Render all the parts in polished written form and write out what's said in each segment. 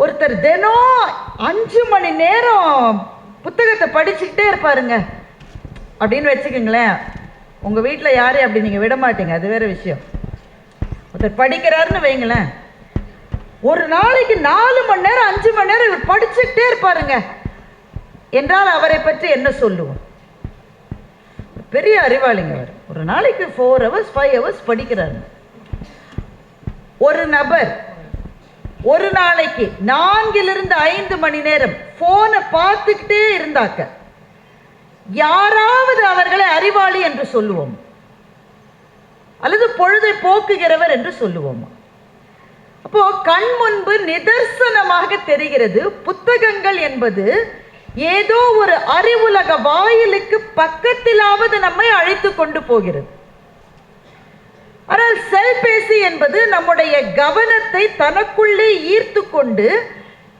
ஒருத்தர் தினம் 5 மணி நேரம் புத்தகத்தை படிச்சுக்கிட்டே இருப்பாருங்க அப்படின்னு வச்சுக்கோங்களேன். உங்கள் வீட்டில் யாரையும் அப்படி நீங்கள் விட மாட்டீங்க, அது வேறு விஷயம். ஒருத்தர் படிக்கிறாருன்னு வைங்களேன், ஒரு நாளைக்கு 4 மணி நேரம் 5 மணி நேரம் இவர் படிச்சுக்கிட்டே இருப்பாருங்க என்றால் அவரை பற்றி என்ன சொல்லுவோம்? பெரிய அறிவாளிங்க அவர். ஒரு நாளைக்கு 4 hours 5 hours படிக்கிறாரு. ஒரு நபர் ஒரு நாளைக்கு 4 to 5 மணி நேரம் போனை பார்த்துக்கிட்டே இருந்தாக்க யாராவது அவர்களை அறிவாளி என்று சொல்லுவோம் அல்லது பொழுதை போக்குகிறவர் என்று சொல்லுவோம்? அப்போ கண் முன்பு நிதர்சனமாக தெரிகிறது, புத்தகங்கள் என்பது ஏதோ ஒரு அறிவுலக வாயிலுக்கு பக்கத்திலாவது நம்மை அழைத்து கொண்டு போகிறது. ஆனால் செல்பேசி என்பது நம்முடைய கவனத்தை தனக்குள்ளே ஈர்த்து கொண்டு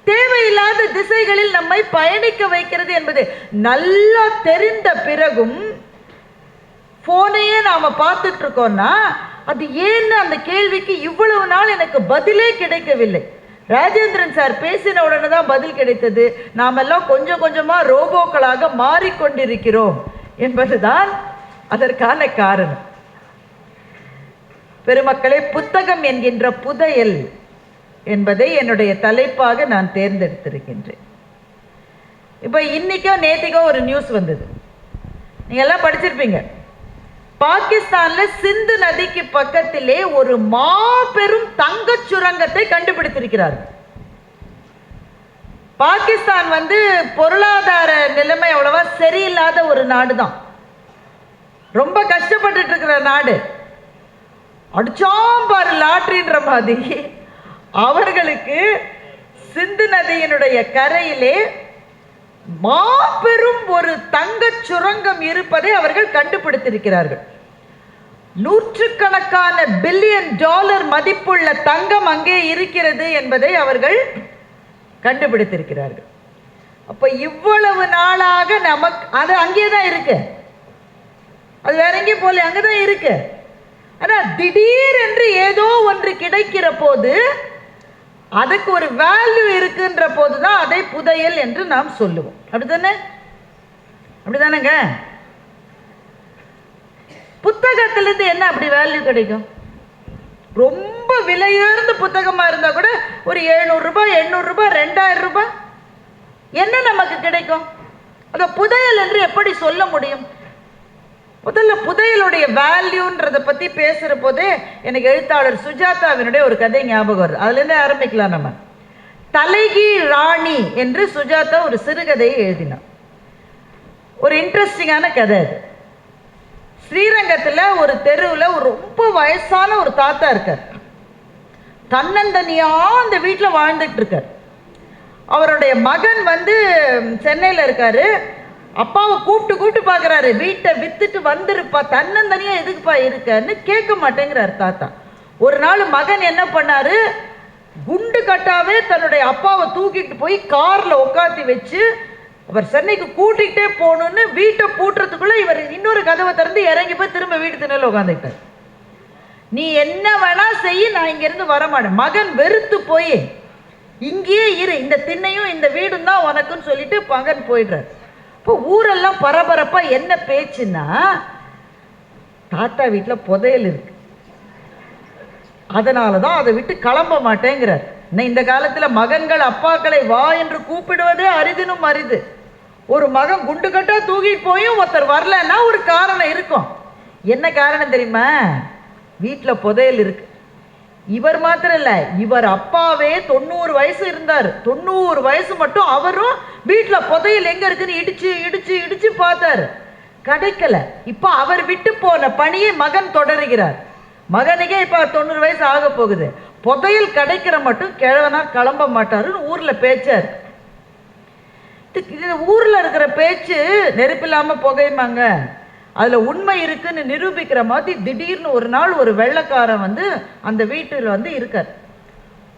தேவையில்லாத திசைகளில் நம்மை பயணிக்க வைக்கிறது என்பது நல்லா தெரிந்த பிறகும் போனையே நாம பார்த்துட்டு இருக்கோம்னா அது ஏன்னு அந்த கேள்விக்கு இவ்வளவு நாள் எனக்கு பதிலே கிடைக்கவில்லை. ராஜேந்திரன் சார் பேசின உடனே தான் பதில் கிடைத்தது. நாமெல்லாம் கொஞ்சம் கொஞ்சமா ரோபோக்களாக மாறிக்கொண்டிருக்கிறோம் என்பதுதான் அதற்கான காரணம். பெருமக்களே, புத்தகம் என்கின்ற புதையல் என்பதை என்னுடைய தலைப்பாக நான் தேர்ந்தெடுத்திருக்கின்றேன். இப்போ இன்னைக்கோ நேத்திக்கோ ஒரு நியூஸ் வந்தது, நீங்க எல்லாம் படிச்சிருப்பீங்க. பாகிஸ்தான்ல சிந்து நதிக்கு பக்கத்திலே ஒரு மாபெரும் தங்க சுரங்கத்தை கண்டுபிடித்திருக்கிறார்கள். பாகிஸ்தான் பொருளாதார நிலைமை அவ்வளவா சரியில்லாத ஒரு நாடு தான், ரொம்ப கஷ்டப்பட்டு இருக்கிற நாடு. அடிச்சாம்பாரு லாட்ரின்ற மாதிரி அவர்களுக்கு சிந்து நதியினுடைய கரையிலே மாபெரும் ஒரு தங்க சுரங்கம் இருப்பதை அவர்கள் கண்டுபிடித்திருக்கிறார்கள். நூற்றுக்கணக்கான பில்லியன் டாலர் மதிப்புள்ள தங்கம் அங்கே இருக்கிறது என்பதை அவர்கள் கண்டுபிடித்திருக்கிறார்கள். அப்ப இவ்வளவு நாளாக நமக்கு அது அங்கேதான் இருக்கு, அது வேற எங்கேயும் போல, அங்கதான் இருக்கு. ஆனா திடீரென்று ஏதோ ஒன்று கிடைக்கிற போது அதுக்கு ஒரு வேல்யூ இருக்குன்ற போதுதான் அதை புதையல் என்று நாம் சொல்லுவோம். அப்படித்தானே? அப்படிதானேங்க? புத்தகத்திலிருந்து என்ன அப்படி வேல்யூ கிடைக்கும்? ரொம்ப விலையுயர்ந்த புத்தகமா இருந்தா கூட ஒரு 700 ரூபாய் 800 ரூபாய் 2000 ரூபாய் என்ன நமக்கு கிடைக்கும்? அதை புதையல் என்று எப்படி சொல்ல முடியும்? முதல்ல புதையலுடைய வேல்யூன்றதை பத்தி பேசுற போதே எனக்கு எழுத்தாளர் சுஜாதாவினுடைய ஒரு கதை ஞாபகம் வருது. அதுல இருந்து ஆரம்பிக்கலாம். நம்ம தலைகீழ் ராணி என்று சுஜாதா ஒரு சிறுகதையை எழுதினார். ஒரு இன்ட்ரெஸ்டிங்கான கதை அது. ஸ்ரீரங்கத்தில் ஒரு தெருவில் ஒரு ரொம்ப வயசான ஒரு தாத்தா இருக்கார். தன்னந்தனியா அந்த வீட்டில் வாழ்ந்துட்டு இருக்கார். அவருடைய மகன் சென்னையில் இருக்காரு. அப்பாவை கூப்பிட்டு பார்க்குறாரு, வீட்டை வித்துட்டு வந்துருப்பா, தன்னந்தனியா எதுக்குப்பா இருக்கன்னு கேட்க மாட்டேங்கிறார் தாத்தா. ஒரு நாள் மகன் என்ன பண்ணாரு, குண்டு கட்டாவே தன்னுடைய அப்பாவை தூக்கிட்டு போய் கார்ல உட்காத்தி வச்சு அவர் சென்னைக்கு கூட்டிகிட்டே போகணும்னு வீட்டை பூட்டுறதுக்குள்ள இவர் இன்னொரு கதவை திறந்து இறங்கி போய் திரும்ப வீட்டு திண்ணையில் உட்காந்துக்கிட்டார். நீ என்ன வேணா செய்ய, நான் இங்கிருந்து வரமாட்டேன். மகன் வெறுத்து போய் இங்கேயே இரு, இந்த திண்ணையும் இந்த வீடும் தான் உனக்குன்னு சொல்லிட்டு மகன் போயிடுறார். இப்போ ஊரெல்லாம் பரபரப்பா என்ன பேச்சுன்னா, தாத்தா வீட்டில் புதையல் இருக்கு, அதனாலதான் அதை விட்டு கிளம்ப மாட்டேங்கிறார். இந்த காலத்துல மகன்கள் அப்பாக்களை வா என்று கூப்பிடுவதே அரிதினும் அரிது. ஒரு மகன் குண்டு கட்டா தூக்கிட்டு போயும் ஒருத்தர் வரலன்னா ஒரு காரணம் இருக்கும். என்ன காரணம் தெரியுமா? வீட்டில் புதையல் இருக்கு. இவர் மாத்திரம் இல்ல, இவர் அப்பாவே 90 வயசு இருந்தார். 90 வயசு மட்டும் அவரும் வீட்டில் புதையல் எங்க இருக்குன்னு இடிச்சு இடிச்சு இடிச்சு பார்த்தாரு, கிடைக்கல. இப்ப அவர் விட்டு போன பணியை மகன் தொடருகிறார். மகனுக்கே இப்ப 90 வயசு ஆக போகுது. புதையல் கிடைக்கிற மட்டும் கிழவனா கிளம்ப மாட்டாருன்னு ஊர்ல பேச்சார். ஊர்ல இருக்கிற பேச்சு நெருப்பில்லாம புகையுமாங்க. அதுல உண்மை இருக்குன்னு நிரூபிக்கிற மாதிரி திடீர்னு ஒரு நாள் ஒரு வெள்ளைக்காரன் அந்த வீட்டில் இருக்கார்.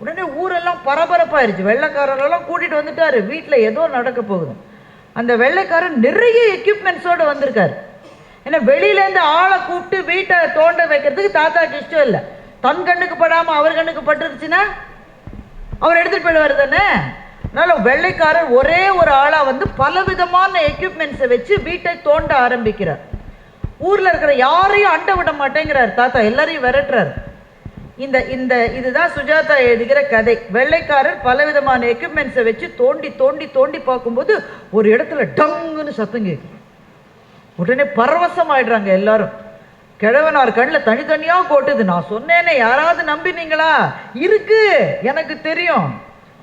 உடனே ஊரெல்லாம் பரபரப்பாயிருச்சு. வெள்ளைக்காரரெல்லாம் கூட்டிட்டு வந்துட்டாரு. வீட்டுல ஏதோ நடக்க போகுது. அந்த வெள்ளைக்காரன் நிறைய எக்யூப்மெண்ட்ஸோட வந்திருக்காரு. ஏன்னா வெளியிலேருந்து ஆளை கூப்பிட்டு வீட்டை தோண்ட வைக்கிறதுக்கு தாத்தாக்கு இஷ்டம் இல்லை. தன் கண்ணுக்கு படாம அவர் கண்ணுக்கு பட்டுருச்சுன்னா அவர் எடுத்துகிட்டு போயிடுவார் தானே. அதனால வெள்ளைக்காரர் ஒரே ஒரு ஆளாக வந்து பலவிதமான எக்யூப்மெண்ட்ஸை வச்சு வீட்டை தோண்ட ஆரம்பிக்கிறார். ஊரில் இருக்கிற யாரையும் அண்ட விட மாட்டேங்கிறார் தாத்தா, எல்லாரையும் விரட்டுறார். இந்த இந்த இதுதான் சுஜாதா எழுதுகிற கதை. வெள்ளைக்காரர் பலவிதமான எக்யூப்மெண்ட்ஸை வச்சு தோண்டி தோண்டி தோண்டி பார்க்கும்போது ஒரு இடத்துல டங்குன்னு சத்தம் கேட்கும். உடனே பரவசம் ஆயிடுறாங்க எல்லாரும். கிழவனார் கண்ணில் தனித்தனியாக கோட்டுது. நான் சொன்னேனே, யாராவது நம்பினீங்களா? இருக்கு, எனக்கு தெரியும்,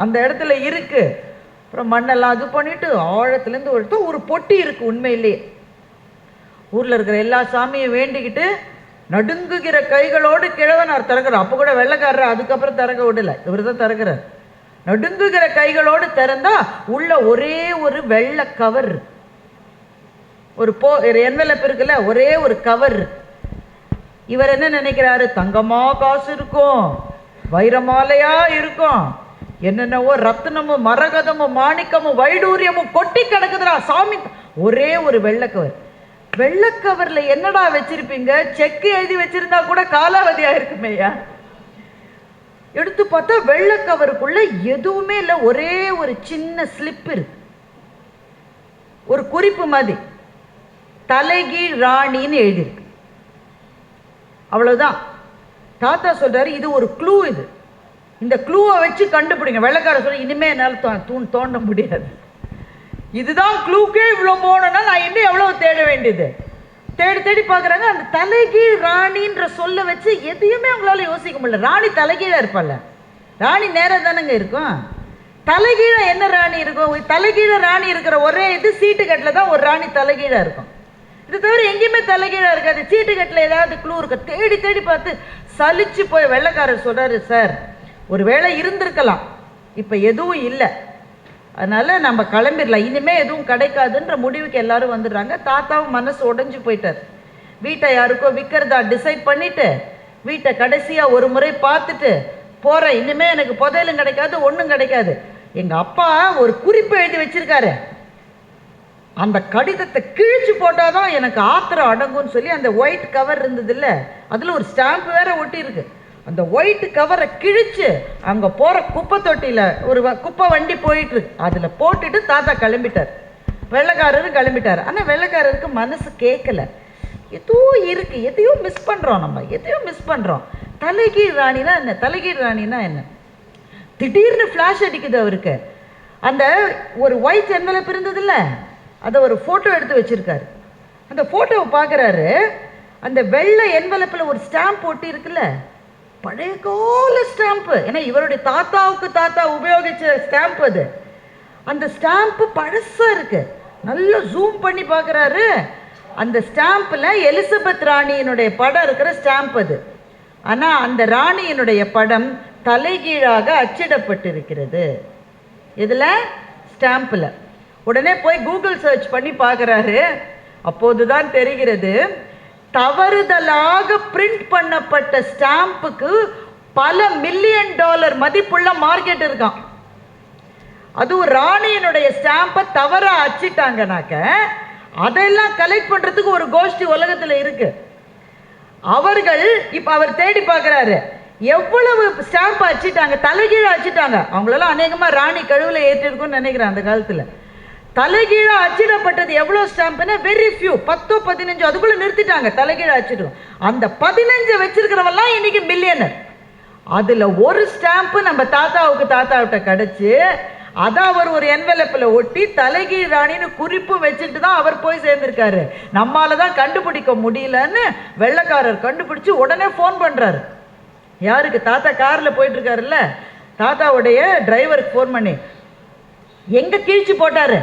அந்த இடத்துல இருக்கு. அப்புறம் மண்ணெல்லாம் அது பண்ணிட்டு ஆழத்துலேருந்து ஒரு பொட்டி இருக்கு. உண்மையிலேயே ஊரில் இருக்கிற எல்லா சாமியும் வேண்டிக்கிட்டு நடுங்குகிற கைகளோடு கிழவனார் திறக்கிறார். அப்போ கூட வெள்ளைக்காரர் அதுக்கப்புறம் திறக்க விடலை, இவர் தான் திறக்கிறார். நடுங்குகிற கைகளோடு திறந்தா உள்ள ஒரே ஒரு வெள்ளை கவர், ஒரு என்வெலப் இருக்குல்ல, ஒரே ஒரு கவர். இவர் என்ன நினைக்கிறாரு? தங்கமா காசு இருக்கும், வைரமாலையா இருக்கும், என்னென்னவோ ரத்னமும் மரகதமும் மாணிக்கமும் வைடூரியமும் கொட்டி கிடக்குதுடா சாமி. ஒரே ஒரு வெள்ளைக்கவர். வெள்ளைக்கவர்ல என்னடா வச்சிருப்பீங்க? செக்கு எழுதி வச்சிருந்தா கூட காலாவதியா இருக்குமேயா. எடுத்து பார்த்தா வெள்ளைக்கவருக்குள்ள எதுவுமே இல்லை, ஒரே ஒரு சின்ன ஸ்லிப் இருக்கு, ஒரு குறிப்பு மாதிரி, தலைகீழ் ராணின்னு எழுதியிருக்கு. அவ்வளவுதான். தாத்தா சொல்றாரு, இது ஒரு க்ளூ, இது இந்த க்ளூவை வச்சு கண்டுபிடிங்க. வெள்ளைக்கார சொல்ல, இனிமே என்னால் தோண்ட முடியாது, இதுதான் க்ளூக்கே இவ்வளோ போனோன்னா நான் இன்னும் எவ்வளோ தேட வேண்டியது. தேடி தேடி பார்க்குறாங்க. அந்த தலைகீழ் ராணின்ற சொல்ல வச்சு எதையுமே அவங்களால யோசிக்க முடியல. ராணி தலைகீழாக இருப்பாள், ராணி நேராக தானேங்க இருக்கும். தலைகீழ என்ன ராணி இருக்கும்? தலைகீழ ராணி இருக்கிற ஒரே இது சீட்டுக்கட்டில் தான் ஒரு ராணி தலைகீழாக இருக்கும். இது தவிர எங்கேயுமே தலைகீழாக இருக்காது. சீட்டுக்கட்டில் ஏதாவது க்ளூ இருக்கு. தேடி தேடி பார்த்து சலிச்சு போய் வெள்ளைக்காரர் சொல்கிறாரு, சார் ஒரு வேளை இருந்திருக்கலாம், இப்போ எதுவும் இல்லை, அதனால் நம்ம கிளம்பிடலாம், இனிமேல் எதுவும் கிடைக்காதுன்ற முடிவுக்கு எல்லாரும் வந்துடுறாங்க. தாத்தாவும் மனசு உடஞ்சி போயிட்டார். வீட்டை யாருக்கோ விற்கிறதா டிசைட் பண்ணிவிட்டு வீட்டை கடைசியாக ஒரு முறை பார்த்துட்டு போகிறேன், இனிமேல் எனக்கு புதையலும் கிடைக்காது, ஒன்றும் கிடைக்காது. எங்கள் அப்பா ஒரு குறிப்பு எழுதி வச்சிருக்காரு, அந்த கடிதத்தை கிழிச்சு போட்டால் தான் எனக்கு ஆத்திரம் அடங்கும்னு சொல்லி அந்த ஒயிட் கவர் இருந்தது இல்லை, அதில் ஒரு ஸ்டாம்ப் வேற ஒட்டி இருக்கு. அந்த ஒயிட் கவரை கிழிச்சு அங்கே போகிற குப்பை தொட்டியில் ஒரு குப்பை வண்டி போயிட்டுருக்கு, அதில் போட்டுட்டு தாத்தா கிளம்பிட்டார். வெள்ளைக்காரரும் கிளம்பிட்டார். ஆனால் வெள்ளைக்காரருக்கு மனசு கேட்கல, எதுவும் இருக்குது, எதையோ மிஸ் பண்ணுறோம், நம்ம எதையோ மிஸ் பண்ணுறோம். தலைகீழ் ராணினா என்ன? தலைகீழ் ராணினா என்ன? திடீர்னு ஃப்ளாஷ் அடிக்குது அவருக்கு. அந்த ஒரு ஒயிட் என்வெலப் இருந்ததில்ல, அதை ஒரு ஃபோட்டோ எடுத்து வச்சுருக்காரு. அந்த ஃபோட்டோவை பார்க்குறாரு. அந்த வெள்ளை என்வெலப்பில் ஒரு ஸ்டாம்ப் ஒட்டி இருக்குல்ல, பழைய கால ஸ்டாம்ப்பு. ஏன்னா இவருடைய தாத்தாவுக்கு தாத்தா உபயோகிச்ச ஸ்டாம்ப் அது. அந்த ஸ்டாம்ப்பு பழசாக இருக்கு. நல்லா ஜூம் பண்ணி பார்க்குறாரு. அந்த ஸ்டாம்பில் எலிசபெத் ராணியினுடைய படம் இருக்கிற ஸ்டாம்ப் அது. ஆனால் அந்த ராணியினுடைய படம் தலைகீழாக அச்சிடப்பட்டிருக்கிறது. இதில் ஸ்டாம்பில். உடனே போய் கூகுள் சர்ச் பண்ணி பார்க்குறாரு. அப்போதுதான் தெரிகிறது, தவறுதலாக பிரிண்ட் பண்ணப்பட்ட ஸ்டாம்புக்கு பல $1 மில்லியன் மதிப்புள்ள மார்க்கெட் இருக்கான். அதுவும் ராணியினுடைய ஸ்டாம்பை தவறா அச்சிட்டாங்கனாக்க அதெல்லாம் கலெக்ட் பண்றதுக்கு ஒரு கோஷ்டி உலகத்தில் இருக்கு. அவர்கள் இப்ப அவர் தேடி பார்க்கிறாரு, எவ்வளவு ஸ்டாம்ப் அச்சிட்டாங்க, தலைகீழ அச்சிட்டாங்க. அவங்களெல்லாம் அநேகமா ராணி கழுவுல ஏற்றிருக்கும்னு நினைக்கிறேன். அந்த காலத்துல தலைகீழ அச்சிடப்பட்டது எவ்வளோ ஸ்டாம்ப்னா வெரி ஃபியூ, 10-15 அதுக்குள்ள நிறுத்திட்டாங்க. தலைகீழ அச்சிடும். அந்த 15 வச்சிருக்கிறவெல்லாம் இன்னைக்கு மில்லியனர். அதுல ஒரு ஸ்டாம்ப் நம்ம தாத்தாவிட்ட கிடைச்சு அதை அவர் ஒரு என்வெலப்பில் ஒட்டி தலைகீழ் ராணின்னு குறிப்பு வச்சுட்டு தான் அவர் போய் சேர்ந்திருக்காரு. நம்மால தான் கண்டுபிடிக்க முடியலன்னு வெள்ளைக்காரர் கண்டுபிடிச்சு உடனே ஃபோன் பண்றாரு. யாருக்கு? தாத்தா கார்ல போயிட்டு இருக்காருல்ல, தாத்தாவுடைய டிரைவருக்கு ஃபோன் பண்ணி, எங்க கிழிச்சு போட்டாரு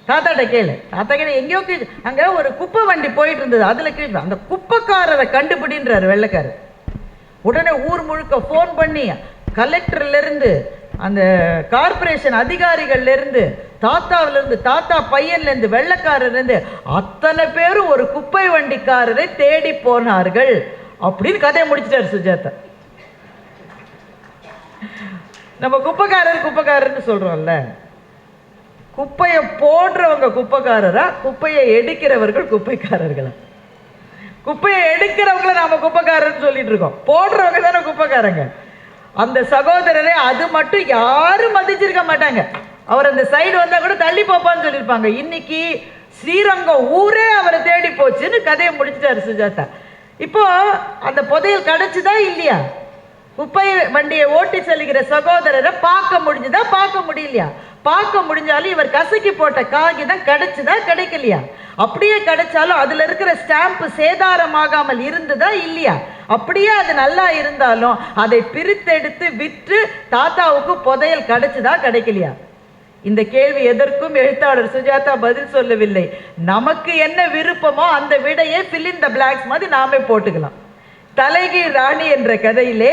தாத்தாட்ட கேளு. தாத்தா கேளு, எங்கேயோ கிழிச்சு, அங்க ஒரு குப்பை வண்டி போயிட்டு இருந்தது, அதுல கிழிச்சு, அந்த குப்பைக்காரரை கண்டுபிடின்றாரு வெள்ளைக்காரர். உடனே ஊர் முழுக்க ஃபோன் பண்ணி கலெக்டர்ல இருந்து அந்த கார்பரேஷன் அதிகாரிகள்ல இருந்து தாத்தாவில இருந்து தாத்தா பையன்ல இருந்து வெள்ளைக்காரர் இருந்து அத்தனை பேரும் ஒரு குப்பை வண்டிக்காரரை தேடி போனார்கள் அப்படின்னு கதையை முடிச்சிட்டாரு சுஜாதா. நம்ம குப்பைக்காரர்னு சொல்றோம்ல, குப்பையை போடுறவங்க குப்பைக்காரரா, குப்பையை எடுக்கிறவர்கள் குப்பைக்காரர்களா? குப்பையை எடுக்கிறவங்கள நாம குப்பைக்காரர்னு சொல்லிட்டு இருக்கோம், போடுறவங்க தானே குப்பைக்காரங்க. அந்த சகோதரரை அது மட்டும் யாரும் மதிச்சிருக்க மாட்டாங்க. அவர் அந்த சைடு வந்தா கூட தள்ளி போப்பான்னு சொல்லியிருப்பாங்க. இன்னைக்கு ஸ்ரீரங்கம் ஊரே அவரை தேடி போச்சுன்னு கதையை முடிச்சிட்டாரு சுஜாதா. இப்போ அந்த புதையல் கிடைச்சுதா இல்லையா? குப்பை வண்டியை ஓட்டி செல்கிற சகோதரரை பார்க்க முடிஞ்சுதா பார்க்க முடியலையா? பார்க்க முடிஞ்சாலும் இவர் கசக்கி போட்ட காகிதம் கிடைச்சுதா கிடைக்கலையா? அப்படியே கிடைச்சாலும் அதுல இருக்கிற ஸ்டாம்ப் சேதாரமாகாமல் இருந்ததா இல்லையா? அப்படியே அது நல்லா இருந்தாலும் அதை பிரித்தெடுத்து விற்று தாத்தாவுக்கு புதையல் கிடைச்சுதா கிடைக்கலையா? இந்த கேள்வி எதற்கும் எழுத்தாளர் சுஜாதா பதில் சொல்லவில்லை. நமக்கு என்ன விருப்பமோ அந்த விடையை fill in the blanks மாதிரி நாமே போட்டுக்கலாம். தலைகீழ் ராணி என்ற கதையிலே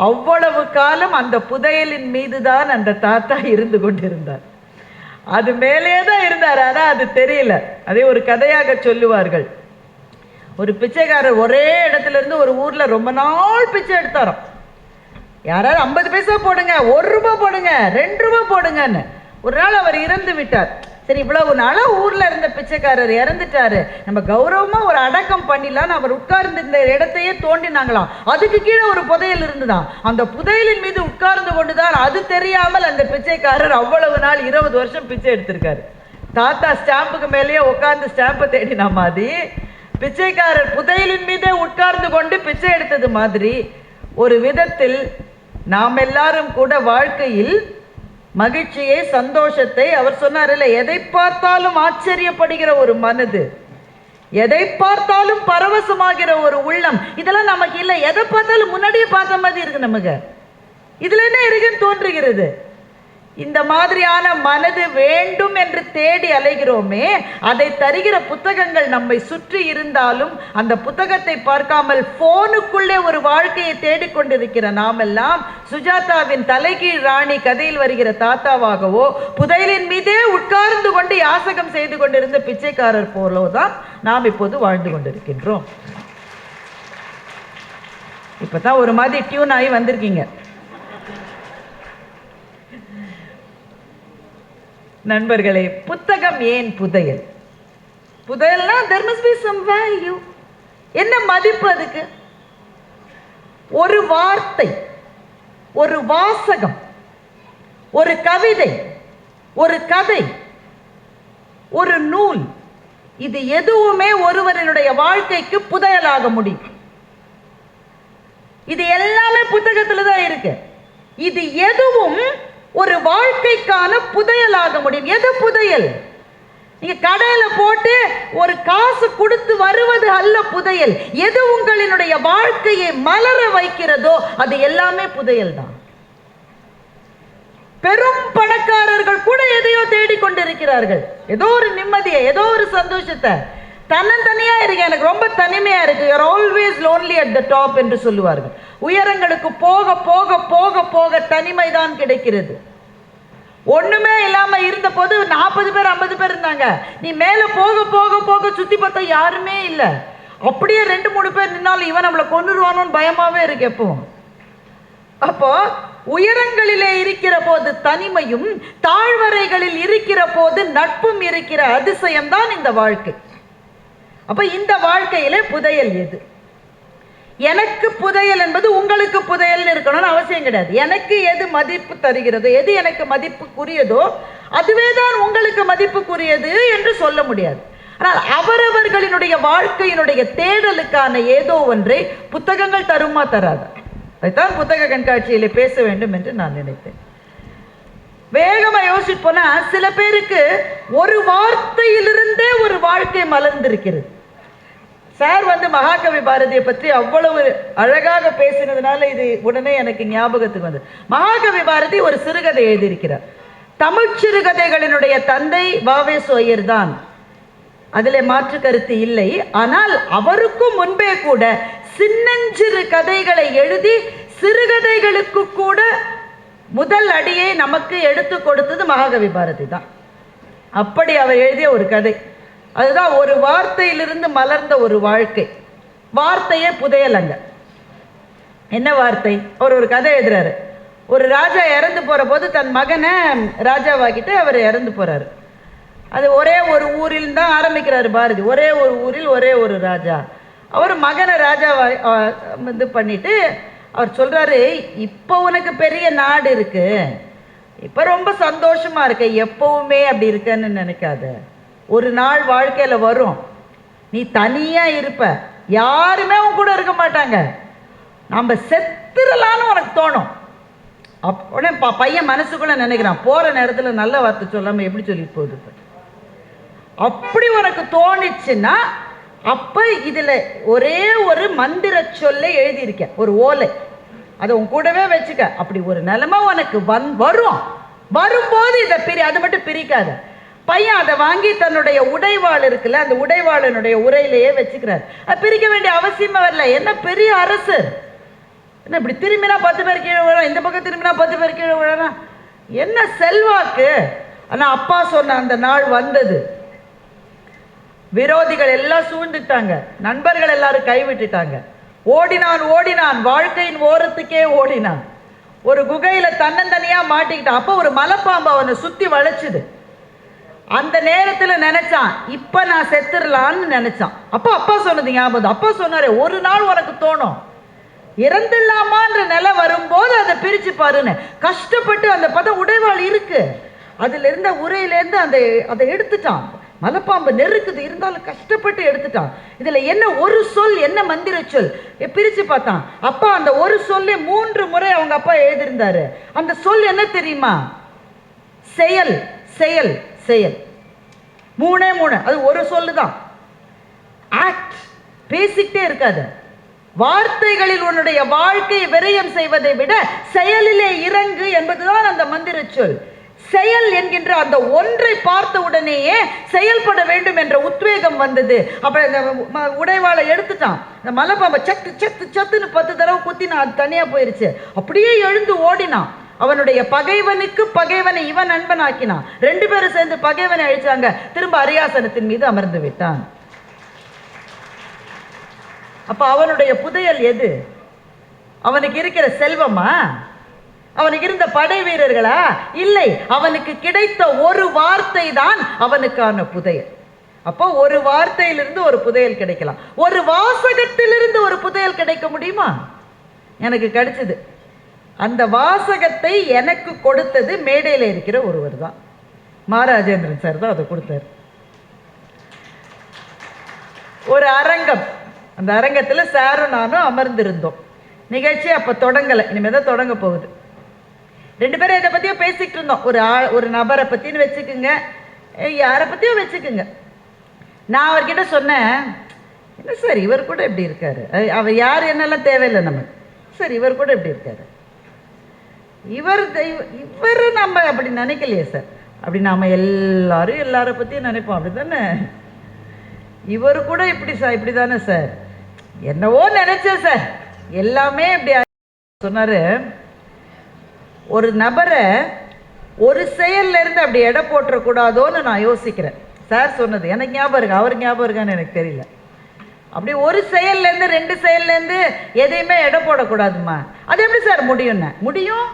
அவ்வளவு காலம் அந்த புதையலின் மீதுதான் அந்த தாத்தா இருந்து கொண்டிருந்தார். அது மேலே தான் இருந்தார், ஆனா அது தெரியல. அதே ஒரு கதையாக சொல்லுவார்கள். ஒரு பிச்சைக்காரர் ஒரே இடத்துல இருந்து ஒரு ஊர்ல ரொம்ப நாள் பிச்சை எடுத்தாராம். யாராவது 50 பைசா போடுங்க, 1 ரூபாய் போடுங்க, 2 ரூபாய் போடுங்கன்னு. ஒரு நாள் அவர் இறந்து விட்டார். சரி, இவ்வளவு நாளா ஊர்ல இருந்த பிச்சைக்காரர் இறந்துட்டாரு, நம்ம கௌரவமா ஒரு அடக்கம் பண்ணிடலான்னு அவர் உட்கார்ந்து இந்த இடத்தையே தோண்டினாங்களாம். அதுக்கு கீழே ஒரு புதையல் இருந்துதான். அந்த புதையலின் மீது உட்கார்ந்து கொண்டுதான் அது தெரியாமல் அந்த பிச்சைக்காரர் அவ்வளவு நாள் 20 வருஷம் பிச்சை எடுத்திருக்காரு. தாத்தா ஸ்டாம்புக்கு மேலேயே உட்கார்ந்து ஸ்டாம்பை தேடின மாதிரி பிச்சைக்காரர் புதையலின் மீதே உட்கார்ந்து கொண்டு பிச்சை எடுத்தது மாதிரி ஒரு விதத்தில் நாம் எல்லாரும் கூட வாழ்க்கையில் மகிழ்ச்சியை, சந்தோஷத்தை, அவர் சொன்னார்ல, எதை பார்த்தாலும் ஆச்சரியப்படுகிற ஒரு மனது, எதை பார்த்தாலும் பரவசமாகிற ஒரு உள்ளம், இதெல்லாம் நமக்கு இல்லை. எதை பார்த்தாலும் முன்னாடியே பார்த்த மாதிரி இருக்கு. நமக்கு இதுல என்ன இருக்குன்னு தோன்றுகிறது. இந்த மாதிரியான மனது வேண்டும் என்று தேடி அலைகிறோமே, அதை தருகிற புத்தகங்கள் நம்மை சுற்றி இருந்தாலும் அந்த புத்தகத்தை பார்க்காமல் போனுக்குள்ளே ஒரு வாழ்க்கையை தேடிக்கொண்டிருக்கிற நாமெல்லாம் சுஜாதாவின் தலைகீழ் ராணி கதையில் வருகிற தாத்தாவாகவோ புதையலின் மீதே உட்கார்ந்து கொண்டு யாசகம் செய்து கொண்டிருந்த பிச்சைக்காரர் போலோதான் நாம் இப்போது வாழ்ந்து கொண்டிருக்கின்றோம். இப்பதான் ஒரு மாதிரி டியூன் ஆகி வந்திருக்கீங்க. நண்பர்களே, புத்தகம் ஏன் புதையல்? புதையல்னா there must be some value. என்ன மதிப்பு அதுக்கு? ஒரு வார்த்தை, ஒரு வாசகம், ஒரு கவிதை, ஒரு கதை, ஒரு நூல், இது எதுவுமே ஒருவரினுடைய வாழ்க்கைக்கு புதையலாக முடியும். இது எல்லாமே புத்தகத்துல தான் இருக்கு. இது எதுவும் ஒரு வாழ்க்கைக்கான புதையலாக முடியும். எது புதையல்? நீங்க கடையில போட்டு ஒரு காசு கொடுத்து வருவது அல்ல புதையல். எது உங்களினுடைய வாழ்க்கையை மலர வைக்கிறதோ அது எல்லாமே புதையல் தான். பெரும் பணக்காரர்கள் கூட எதையோ தேடிக்கொண்டிருக்கிறார்கள். ஏதோ ஒரு நிம்மதியை, ஏதோ ஒரு சந்தோஷத்தை. தன்னந்தனியா இருக்கு, எனக்கு ரொம்ப தனிமையா இருக்கு, you are always lonely at the top என்று சொல்லுவார்கள். உயரங்களுக்கு போக போக போக போக தனிமைதான் கிடைக்கிறது. ஒண்ணுமே இல்லாம இருந்த போது 40 பேர் 50 பேர் இருந்தாங்க. நீ மேல போக போக போக சுத்தி பார்த்தா யாருமே இல்லை. அப்படியே 2-3 பேர் நின்னாலும் இவன் நம்மளை கொன்னுருவானோன்னு பயமாவே இருக்கு எப்பவும். அப்போ உயரங்களிலே இருக்கிற போது தனிமையும், தாழ்வரைகளில் இருக்கிற போது நட்பும் இருக்கிற அதிசயம் தான் இந்த வாழ்க்கை. அப்ப இந்த வாழ்க்கையிலே புதையல் எது? எனக்கு புதையல் என்பது உங்களுக்கு புதையல் இருக்கணும்னு அவசியம் கிடையாது. எனக்கு எது மதிப்பு தருகிறதோ, எது எனக்கு மதிப்புக்குரியதோ அதுவே தான் உங்களுக்கு மதிப்புக்குரியது என்று சொல்ல முடியாது. ஆனால் அவரவர்களினுடைய வாழ்க்கையினுடைய தேடலுக்கான ஏதோ ஒன்றை புத்தகங்கள் தருமா தராது? அதைத்தான் புத்தக கண்காட்சியிலே பேச வேண்டும் என்று நான் நினைத்தேன். வேகமா யோசிச்சு போனா சில பேருக்கு ஒரு வார்த்தையிலிருந்தே ஒரு வாழ்க்கை மலர்ந்திருக்கிறது. சார் மகாகவி பாரதியை பற்றி அவ்வளவு அழகாக பேசினதுனால இது உடனே எனக்கு ஞாபகத்துக்கு வந்து, மகாகவி பாரதி ஒரு சிறுகதை எழுதியிருக்கிறார். தமிழ் சிறுகதைகளினுடைய தந்தை வ.வே.சு. ஐயர் தான், அதிலே மாற்று கருத்து இல்லை. ஆனால் அவருக்கும் முன்பே கூட சின்னஞ்சிறு கதைகளை எழுதி சிறுகதைகளுக்கு கூட முதல் அடியை நமக்கு எடுத்து கொடுத்தது மகாகவி பாரதி தான். அப்படி அவர் எழுதிய ஒரு கதை, அதுதான் ஒரு வார்த்தையிலிருந்து மலர்ந்த ஒரு வாழ்க்கை. வார்த்தையே புதையலங்க. என்ன வார்த்தை? அவர் ஒரு கதை எழுதுறாரு. ஒரு ராஜா இறந்து போற போது தன் மகனை ராஜாவாக்கிட்டு அவர் இறந்து போறாரு. அது ஒரே ஒரு ஊரில் தான் ஆரம்பிக்கிறாரு பாரதி. ஒரே ஒரு ஊரில் ஒரே ஒரு ராஜா. அவர் மகனை ராஜாவா பண்ணிட்டு அவர் சொல்றாரு, இப்போ உனக்கு பெரிய நாடு இருக்கு, இப்போ ரொம்ப சந்தோஷமா இருக்க, எப்பவுமே அப்படி இருக்கன்னு நினைக்காத. ஒரு நாள் வாழ்க்கையில வரும், நீ தனியா இருப்ப, யாருமே உன் கூட இருக்க மாட்டாங்க, நம்ம செத்துடலான்னு உனக்கு தோணும். உடனே பையன் மனசுக்குள்ள நினைக்கிறான், போற நேரத்துல நல்ல வார்த்தை சொல்லாம எப்படி சொல்லிட்டு போகுது. அப்படி உனக்கு தோணுச்சுன்னா அப்ப இதுல ஒரே ஒரு மந்திர சொல்லை எழுதியிருக்க, ஒரு ஓலை, அதை உன் கூடவே வச்சுக்க. அப்படி ஒரு நிலைமை உனக்கு வரும், வரும்போது இதை அது மட்டும் பிரிக்காத. பையன் அதை வாங்கி தன்னுடைய உடைவாள் இருக்குல்ல, அந்த உடைவாளனுடைய உரையிலேயே வச்சுக்கிறார். அது பிரிக்க வேண்டிய அவசியமே வரல. என்ன பெரிய அரசர், என்ன இப்படி திரும்பினா 10 பேர் கீழே விழலாம், இந்த பக்கம் திரும்பினா 10 பேர் கீழே விழலாம், என்ன செல்வாக்கு. ஆனா அப்பா சொன்ன அந்த நாள் வந்தது, விரோதிகள் எல்லாம் சூழ்ந்துட்டாங்க, நண்பர்கள் எல்லாரும் கைவிட்டுட்டாங்க. ஓடினான் ஓடினான், வாழ்க்கையின் ஓரத்துக்கே ஓடினான். ஒரு குகையில தன்னந்தனியா மாட்டிக்கிட்டான். அப்போ ஒரு மலைப்பாம்பு அவனை சுத்தி வளைச்சுது. அந்த நேரத்துல நினைச்சான், இப்ப நான் செத்துடலான்னு நினைச்சான். அப்போ அப்பா சொன்னது ஞாபகம். அப்பா சொன்னாரு, ஒரு நாள் உனக்கு தோணும் இறந்துடலாமான்ற நிலை வரும்போது அதை பிரிச்சு பாருன்னு. கஷ்டப்பட்டு அந்த பதம் உடைவாள் இருக்கு, அதுல இருந்த உரையிலேருந்து அதை எடுத்துட்டான். மலைப்பாம்பு நெருக்குது, இருந்தாலும் கஷ்டப்பட்டு எடுத்துட்டான். இதுல என்ன ஒரு சொல், என்ன மந்திர சொல் பிரிச்சு பார்த்தான். அப்பா அந்த ஒரு சொல்லே 3 முறை அவங்க அப்பா எழுதியிருந்தாரு. அந்த சொல் என்ன தெரியுமா? செயல் செயல் செயல். 3 அது ஒரு சொல்லுதான். ஆக்ட், பேசிக்கிட்டே இருக்காது. வார்த்தைகளில் உன்னுடைய வாழ்க்கையை விரயம் செய்வதை விட செயலிலே இறங்கு என்பதுதான் அந்த மந்திர சொல். செயல் என்கின்ற அந்த ஒன்றை பார்த்த உடனேயே செயல்பட வேண்டும் என்ற உத்வேகம் வந்தது. அப்புறம் இந்த உடைவாளை எடுத்துட்டான். இந்த மலைப்பாம்பை சத்து சத்து சத்துன்னு 10 தடவை குத்தினான், அது தனியா போயிருச்சு. அப்படியே எழுந்து ஓடினான். அவனுடைய பகைவனுக்கு பகைவனை இவன் நண்பன் ஆக்கினான். 2 பேரும் சேர்ந்து பகைவனை அழிச்சாங்க. திரும்ப அரியாசனத்தின் மீது அமர்ந்து விட்டான். அப்ப அவனுடைய புதையல் எது? அவனுக்கு இருக்கிற செல்வமா? அவனுக்கு இருந்த படை வீரர்களா? இல்லை, அவனுக்கு கிடைத்த ஒரு வார்த்தை தான் அவனுக்கான புதையல். அப்போ ஒரு வார்த்தையிலிருந்து ஒரு புதையல் கிடைக்கலாம், ஒரு வாசகத்திலிருந்து ஒரு புதையல் கிடைக்க முடியுமா? எனக்கு கிடைச்சது. அந்த வாசகத்தை எனக்கு கொடுத்தது மேடையில் இருக்கிற ஒருவர் தான், மாராஜேந்திரன் சார் தான் அதை கொடுத்தார். ஒரு அரங்கம், அந்த அரங்கத்தில் சாரும் நானும் அமர்ந்திருந்தோம். நிகழ்ச்சி அப்போ தொடங்கலை, இனிமேல் தான் தொடங்க போகுது. 2 பேரும் இதை பற்றியோ பேசிக்கிட்டு இருந்தோம். ஒரு நபரை பற்றின்னு வச்சுக்குங்க, யாரை பற்றியோ வச்சுக்குங்க. நான் அவர்கிட்ட சொன்னேன், என்ன சார் இவர் கூட எப்படி இருக்காரு, அவர் யார் என்னெல்லாம் தேவையில்லை நமக்கு, சார் இவர் கூட எப்படி இருக்காரு, இவர் நம்ம அப்படி நினைக்கலையே சார். அப்படி நாம் எல்லாரும் எல்லாரை பற்றியும் நினைப்போம், அப்படி தானே? இவர் கூட இப்படி சார், இப்படி தானே சார், என்னவோ நினைச்சேன் சார், எல்லாமே இப்படி சொன்னாரு. ஒரு நபரை ஒரு செயல்ல இருந்து அப்படி எடை போட்டுறக்கூடாதோன்னு நான் யோசிக்கிறேன். சார் சொன்னது எனக்கு ஞாபகம் இருக்கு, அவர் ஞாபகம் இருக்கான்னு எனக்கு தெரியல. அப்படி ஒரு செயல்லேருந்து 2 செயல்லேருந்து எதையுமே எடை போடக்கூடாதுமா. அது எப்படி சார் முடியும்னா? முடியும்.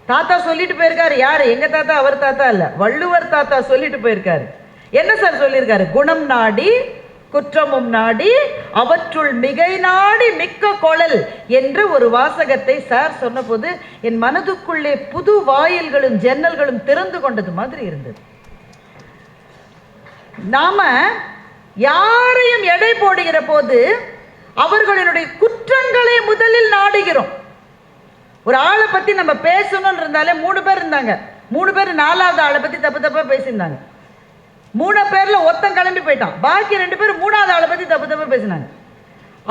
தாத்தா சொல்லிட்டு போயிருக்காரு. யாரு? எங்க தாத்தா, அவர் தாத்தா இல்ல, வள்ளுவர் தாத்தா சொல்லிட்டு போயிருக்காரு. என்ன சார் சொல்லியிருக்காரு? குணம் நாடி குற்றமும் நாடி அவற்றுள் மிகை நாடி மிக்க கொளல் என்ற ஒரு வாசகத்தை சார் சொன்னபோது என் மனதுக்குள்ளே புது வாயில்களும் ஜன்னல்களும் திறந்து கொண்டது மாதிரி இருந்தது. நாம யாரையும் எடை போடுகிற போது அவர்களுடைய குற்றங்களை முதலில் நாடுகிறோம். ஒரு ஆளை பத்தி நம்ம பேசணும்னு இருந்தாலே 3 பேர் இருந்தாங்க, 3 பேர் 4வது ஆளை பத்தி தப்பு தப்பா பேசியிருந்தாங்க. 3 பேர்ல ஒருத்தன் கிளம்பி போயிட்டான், பாக்கி 2 பேர் 3வது ஆளை பத்தி தப்பு தப்பா பேசினாங்க.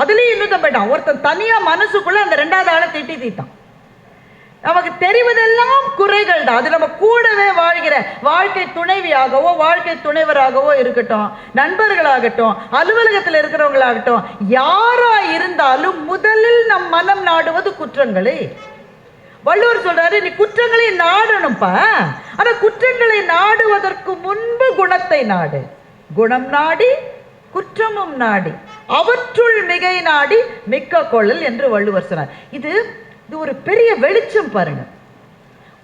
அதுலயும் இன்னொருத்தன் போயிட்டான். ஒருத்தன் தனியா மனசுக்குள்ள அந்த 2வது ஆளை தீட்டான். நமக்கு தெரிவதெல்லாம் குறைகள் தான். அது நம்ம கூடவே வாழ்கிற வாழ்க்கை துணைவியாகவோ வாழ்க்கை துணைவராகவோ இருக்கட்டும், நண்பர்களாகட்டும், அலுவலகத்தில் இருக்கிறவங்களாகட்டும், யாரா இருந்தாலும் முதலில் நம் மனம் நாடுவது குற்றங்களே. வள்ளுவர் சொல்றாரு, நீ குற்றங்களை நாடணும்ப்பா, ஆனா குற்றங்களை நாடுவதற்கு முன்பு குணத்தை நாடு. குணம் நாடி குற்றமும் நாடி அவற்றுள் மிகை நாடி மிக்க கொள்ளல் என்று வள்ளுவர் சொன்னார். இது ஒரு பெரிய வெளிச்சம் பாருங்க.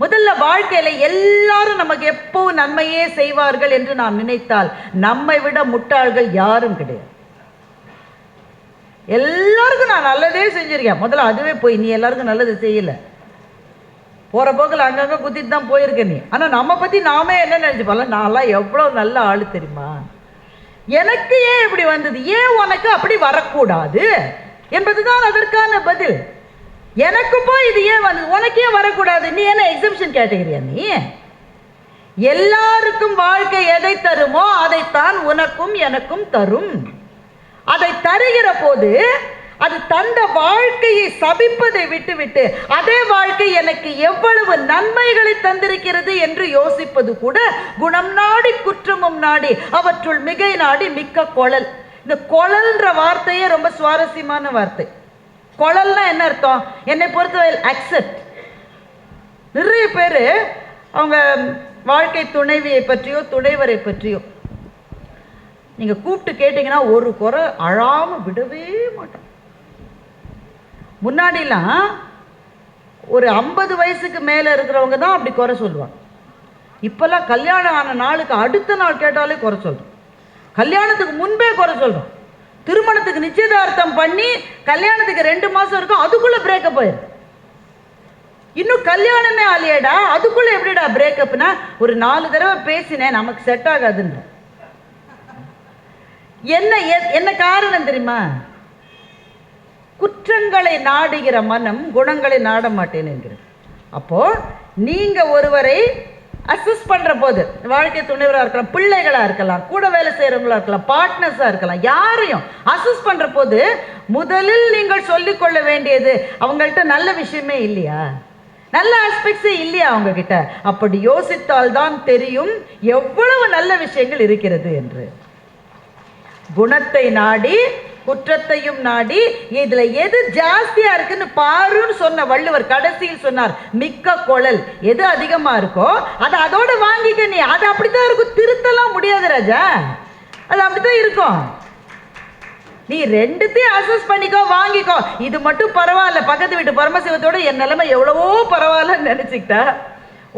முதல்ல வாழ்க்கையில எல்லாரும் நமக்கு எப்பவும் நன்மையே செய்வார்கள் என்று நாம் நினைத்தால் நம்மை விட முட்டாள்கள் யாரும் கிடையாது. எல்லாருக்கும் நான் நல்லதே செஞ்சுருக்கேன். முதல்ல அதுவே போய் நீ எல்லாருக்கும் நல்லது செய்யலை, போகிற போக்கில் அங்கங்கே குத்திட்டு தான் போயிருக்க நீ. ஆனால் நம்ம பற்றி நாமே என்ன நினச்சிப்போம்ல, நான்லாம் எவ்வளோ நல்ல ஆள் தெரியுமா, எனக்கு ஏன் இப்படி வந்தது, ஏன் உனக்கு அப்படி வரக்கூடாது என்பதுதான் அதற்கான பதில். எனக்கு போய் இது ஏன் வந்தது, உனக்கு ஏன் வரக்கூடாது, நீ என்ன எக்ஸம்ஷன் கேட்டகரியா நீ? எல்லாருக்கும் வாழ்க்கை எதை தருமோ அதைத்தான் உனக்கும் எனக்கும் தரும். அதை தருகிற போது அது தந்த வாழ்க்கையை சபிப்பதை விட்டுவிட்டு அதே வாழ்க்கை எனக்கு எவ்வளவு நன்மைகளை தந்திருக்கிறது என்று யோசிப்பது கூட குணம் நாடி குற்றமும் நாடி அவற்றுள் மிகை நாடி மிக்க கொளல். இந்த கொளல்ன்ற வார்த்தையே ரொம்ப சுவாரஸ்யமான வார்த்தை. கொளல்னா என்ன அர்த்தம்? என்னை பொறுத்தவரை அக்செப்ட். நிறைய பேர் அவங்க வாழ்க்கை துணைவியை பற்றியோ துணைவரை பற்றியோ நீங்கள் கூப்பிட்டு கேட்டிங்கன்னா ஒரு குறை அழாமல் விடவே மாட்டோம். முன்னாடிலாம் ஒரு 50 வயசுக்கு மேலே இருக்கிறவங்க தான் அப்படி குறை சொல்லுவாங்க. இப்போல்லாம் கல்யாணம் ஆன நாளுக்கு அடுத்த நாள் கேட்டாலே குறை சொல்கிறோம். கல்யாணத்துக்கு முன்பே குறை சொல்கிறோம். திருமணத்துக்கு நிச்சயதார்த்தம் பண்ணி கல்யாணத்துக்கு 2 மாதம் இருக்கும், அதுக்குள்ளே பிரேக்கப் ஆயிடும். இன்னும் கல்யாணமே ஆலையடா, அதுக்குள்ளே எப்படிடா பிரேக்கப்னா, ஒரு 4 தடவை பேசினேன் நமக்கு செட் ஆகாதுன்ற. என்ன காரணம் தெரியுமா? குற்றங்களை நாடுகிற மனம் குணங்களை நாட மாட்டேன் என்கிறது. அப்போ நீங்க ஒருவரை அசஸ் பண்ற போது, வாழ்க்கை துணைவராக இருக்கலாம், பிள்ளைகளா இருக்கலாம், கூட வேலை செய்யறவங்களா இருக்கலாம், பார்ட்னர்ஸா இருக்கலாம், யாரையும் அசஸ் பண்ற போது முதலில் நீங்கள் சொல்லிக்கொள்ள வேண்டியது, அவங்கள்ட்ட நல்ல விஷயமே இல்லையா, நல்ல ஆஸ்பெக்ட்ஸே இல்லையா அவங்க கிட்ட. அப்படி யோசித்தால் தான் தெரியும் எவ்வளவு நல்ல விஷயங்கள் இருக்கிறது என்று. குணத்தை நாடி குற்றத்தையும் நாடி இதுல எது ஜாஸ்தியா இருக்குன்னு பாருன்னு சொன்ன வள்ளுவர் கடைசியில் சொன்னார், மிக்க கொளல். எது அதிகமா இருக்கோ அதை அதோட வாங்கிக்க. நீ அது அப்படித்தான் இருக்கும், திருத்தலாம் முடியாது ராஜா, அது அப்படித்தான் இருக்கும். நீ ரெண்டுத்தையும் அசஸ் பண்ணிக்கோ, வாங்கிக்கோ. இது மட்டும் பரவாயில்ல, பக்கத்து வீட்டு பரமசிவத்தோட என் நிலைமை எவ்வளவோ பரவாயில்லன்னு நினைச்சுக்கிட்டா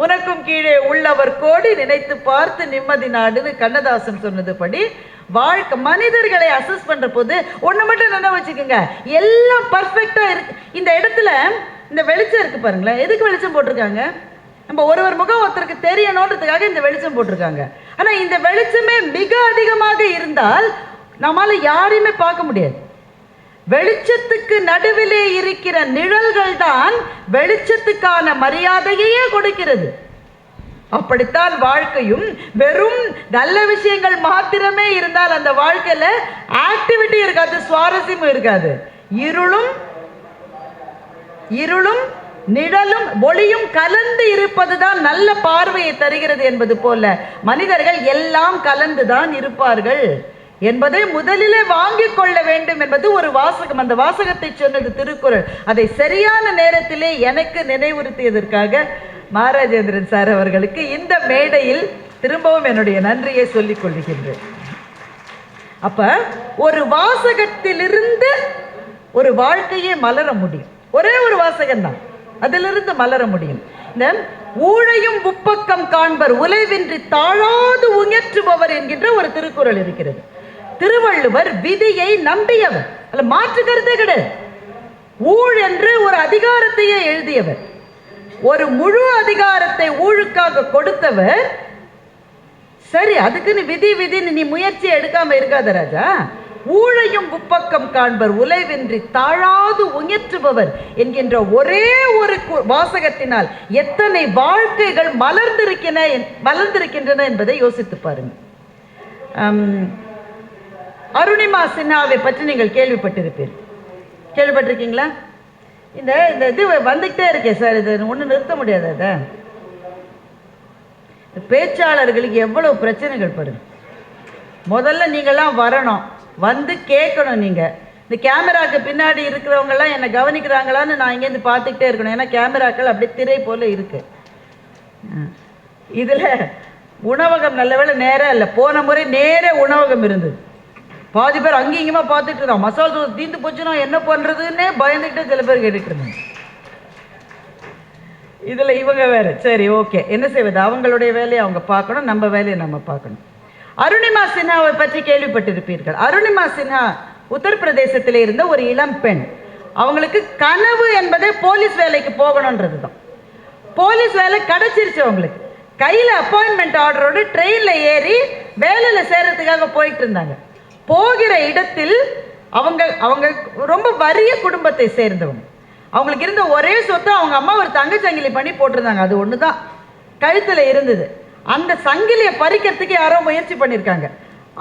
உனக்கும் கீழே உள்ளவர் கோடி நினைத்து பார்த்து நிம்மதி நாடுன்னு கண்ணதாசன் சொன்னது படி வாழ்க்கை மனிதர்களை அசஸ் பண்ற போது ஒண்ணு மட்டும் என்ன வச்சுக்கோங்க, எல்லாம் பர்ஃபெக்டா இருக்கு. இந்த இடத்துல இந்த வெளிச்சம் இருக்கு பாருங்களேன், எதுக்கு வெளிச்சம் போட்டிருக்காங்க? நம்ம ஒருவர் முகம் ஒருத்தருக்கு தெரியணுன்றதுக்காக இந்த வெளிச்சம் போட்டிருக்காங்க. ஆனா இந்த வெளிச்சமே மிக அதிகமாக இருந்தால் நம்மால யாரையுமே பார்க்க முடியாது. வெளிச்சத்துக்கு நடுவிலே இருக்கிற நிழல்கள் தான் வெளிச்சத்துக்கான மரியாதையே கொடுக்கிறது. அப்படித்தான் வாழ்க்கையும். வெறும் நல்ல விஷயங்கள் மாத்திரமே இருந்தால் அந்த வாழ்க்கையில ஆக்டிவிட்டி இருக்காது, சுவாரஸ்யமும் இருக்காது. இருளும் நிழலும் ஒளியும் கலந்து இருப்பதுதான் நல்ல பார்வையை தருகிறது என்பது போல மனிதர்கள் எல்லாம் கலந்துதான் இருப்பார்கள் என்பதை முதலிலே வாங்கிக் கொள்ள வேண்டும் என்பது ஒரு வாசகம். அந்த வாசகத்தை சொன்னது திருக்குறள். அதை சரியான நேரத்திலே எனக்கு நினைவுறுத்தியதற்காக மாராஜேந்திரன் சார் அவர்களுக்கு இந்த மேடையில் திரும்பவும் என்னுடைய நன்றியை சொல்லிக் கொள்கின்றேன். அப்ப ஒரு வாசகத்திலிருந்து ஒரு வாழ்க்கையே மலர முடியும். ஒரே ஒரு வாசகம் தான், அதிலிருந்து மலர முடியும். இந்த ஊழையும் உப்பக்கம் காண்பர் உலைவின்றி தாழாது உயற்றுபவர் என்கின்ற ஒரு திருக்குறள் இருக்கிறது. திருவள்ளுவர் விதியை நம்பியவர், அல்ல மாற்று கருத்தே கிடையாது. ஊழ் என்று ஒரு அதிகாரத்தையே எழுதியவர், ஒரு முழு அதிகாரத்தை ஊழுக்காக கொடுத்தவர். சரி, அதுக்குன்னு விதின்னு நீ முயற்சி எடுக்காம இருக்காத ராஜா. ஊழையும் உப்பக்கம் காண்பர் உலைவின்றி தாழாது உயற்றுபவர் என்கின்ற ஒரே ஒரு வாசகத்தினால் எத்தனை வாழ்க்கைகள் மலர்ந்திருக்கின்றன என்பதை யோசித்து பாருங்க. அருணிமா சின்ஹாவை பற்றி நீங்கள் கேள்விப்பட்டிருக்கீங்களா? இந்த இது வந்துகிட்டே இருக்கே சார், இது ஒன்றும் நிறுத்த முடியாது. அதை பேச்சாளர்களுக்கு எவ்வளவு பிரச்சனைகள் பாருங்க. முதல்ல நீங்கள்லாம் வரணும், வந்து கேட்கணும். நீங்கள் இந்த கேமராக்கு பின்னாடி இருக்கிறவங்கெல்லாம் என்னை கவனிக்கிறாங்களான்னு நான் இங்கேருந்து பார்த்துக்கிட்டே இருக்கணும். ஏன்னா கேமராக்கள் அப்படியே திரை போல இருக்கு. இதில் உணவகம் நல்ல வேளை நேரம் இல்லை. போன முறை நேரே உணவகம் இருந்தது. பாதி பேர் அங்கேயும் இங்கேயுமா பார்த்துட்டு இருந்தான். மசாலா தோசை தீந்து போச்சுன்னா என்ன பண்ணுறதுன்னே பயந்துக்கிட்டே சில பேர் கேட்டுட்டு இருந்தாங்க. இதில் இவங்க வேறு. சரி, ஓகே, என்ன செய்வது? அவங்களுடைய வேலையை அவங்க பார்க்கணும், நம்ம வேலையை நம்ம பார்க்கணும். அருணிமா சின்ஹாவை பற்றி கேள்விப்பட்டிருப்பீர்கள். அருணிமா சின்ஹா உத்தரப்பிரதேசத்தில் இருந்த ஒரு இளம் பெண். அவங்களுக்கு கனவு என்பதே போலீஸ் வேலைக்கு போகணுன்றது தான். போலீஸ் வேலை கிடைச்சிருச்சு அவங்களுக்கு. கையில் அப்பாயின்மெண்ட் ஆர்டரோடு ட்ரெயினில் ஏறி வேலையில் சேர்றதுக்காக போயிட்டு இருந்தாங்க. போகிற இடத்தில் அவங்க அவங்க ரொம்ப வறிய குடும்பத்தை சேர்ந்தவங்க. அவங்களுக்கு இருந்த ஒரே சொத்து அவங்க அம்மா ஒரு தங்க சங்கிலி பண்ணி போட்டிருந்தாங்க. அது ஒன்று தான் கழுத்தில் இருந்தது. அந்த சங்கிலியை பறிக்கிறதுக்கு யாரோ முயற்சி பண்ணியிருக்காங்க.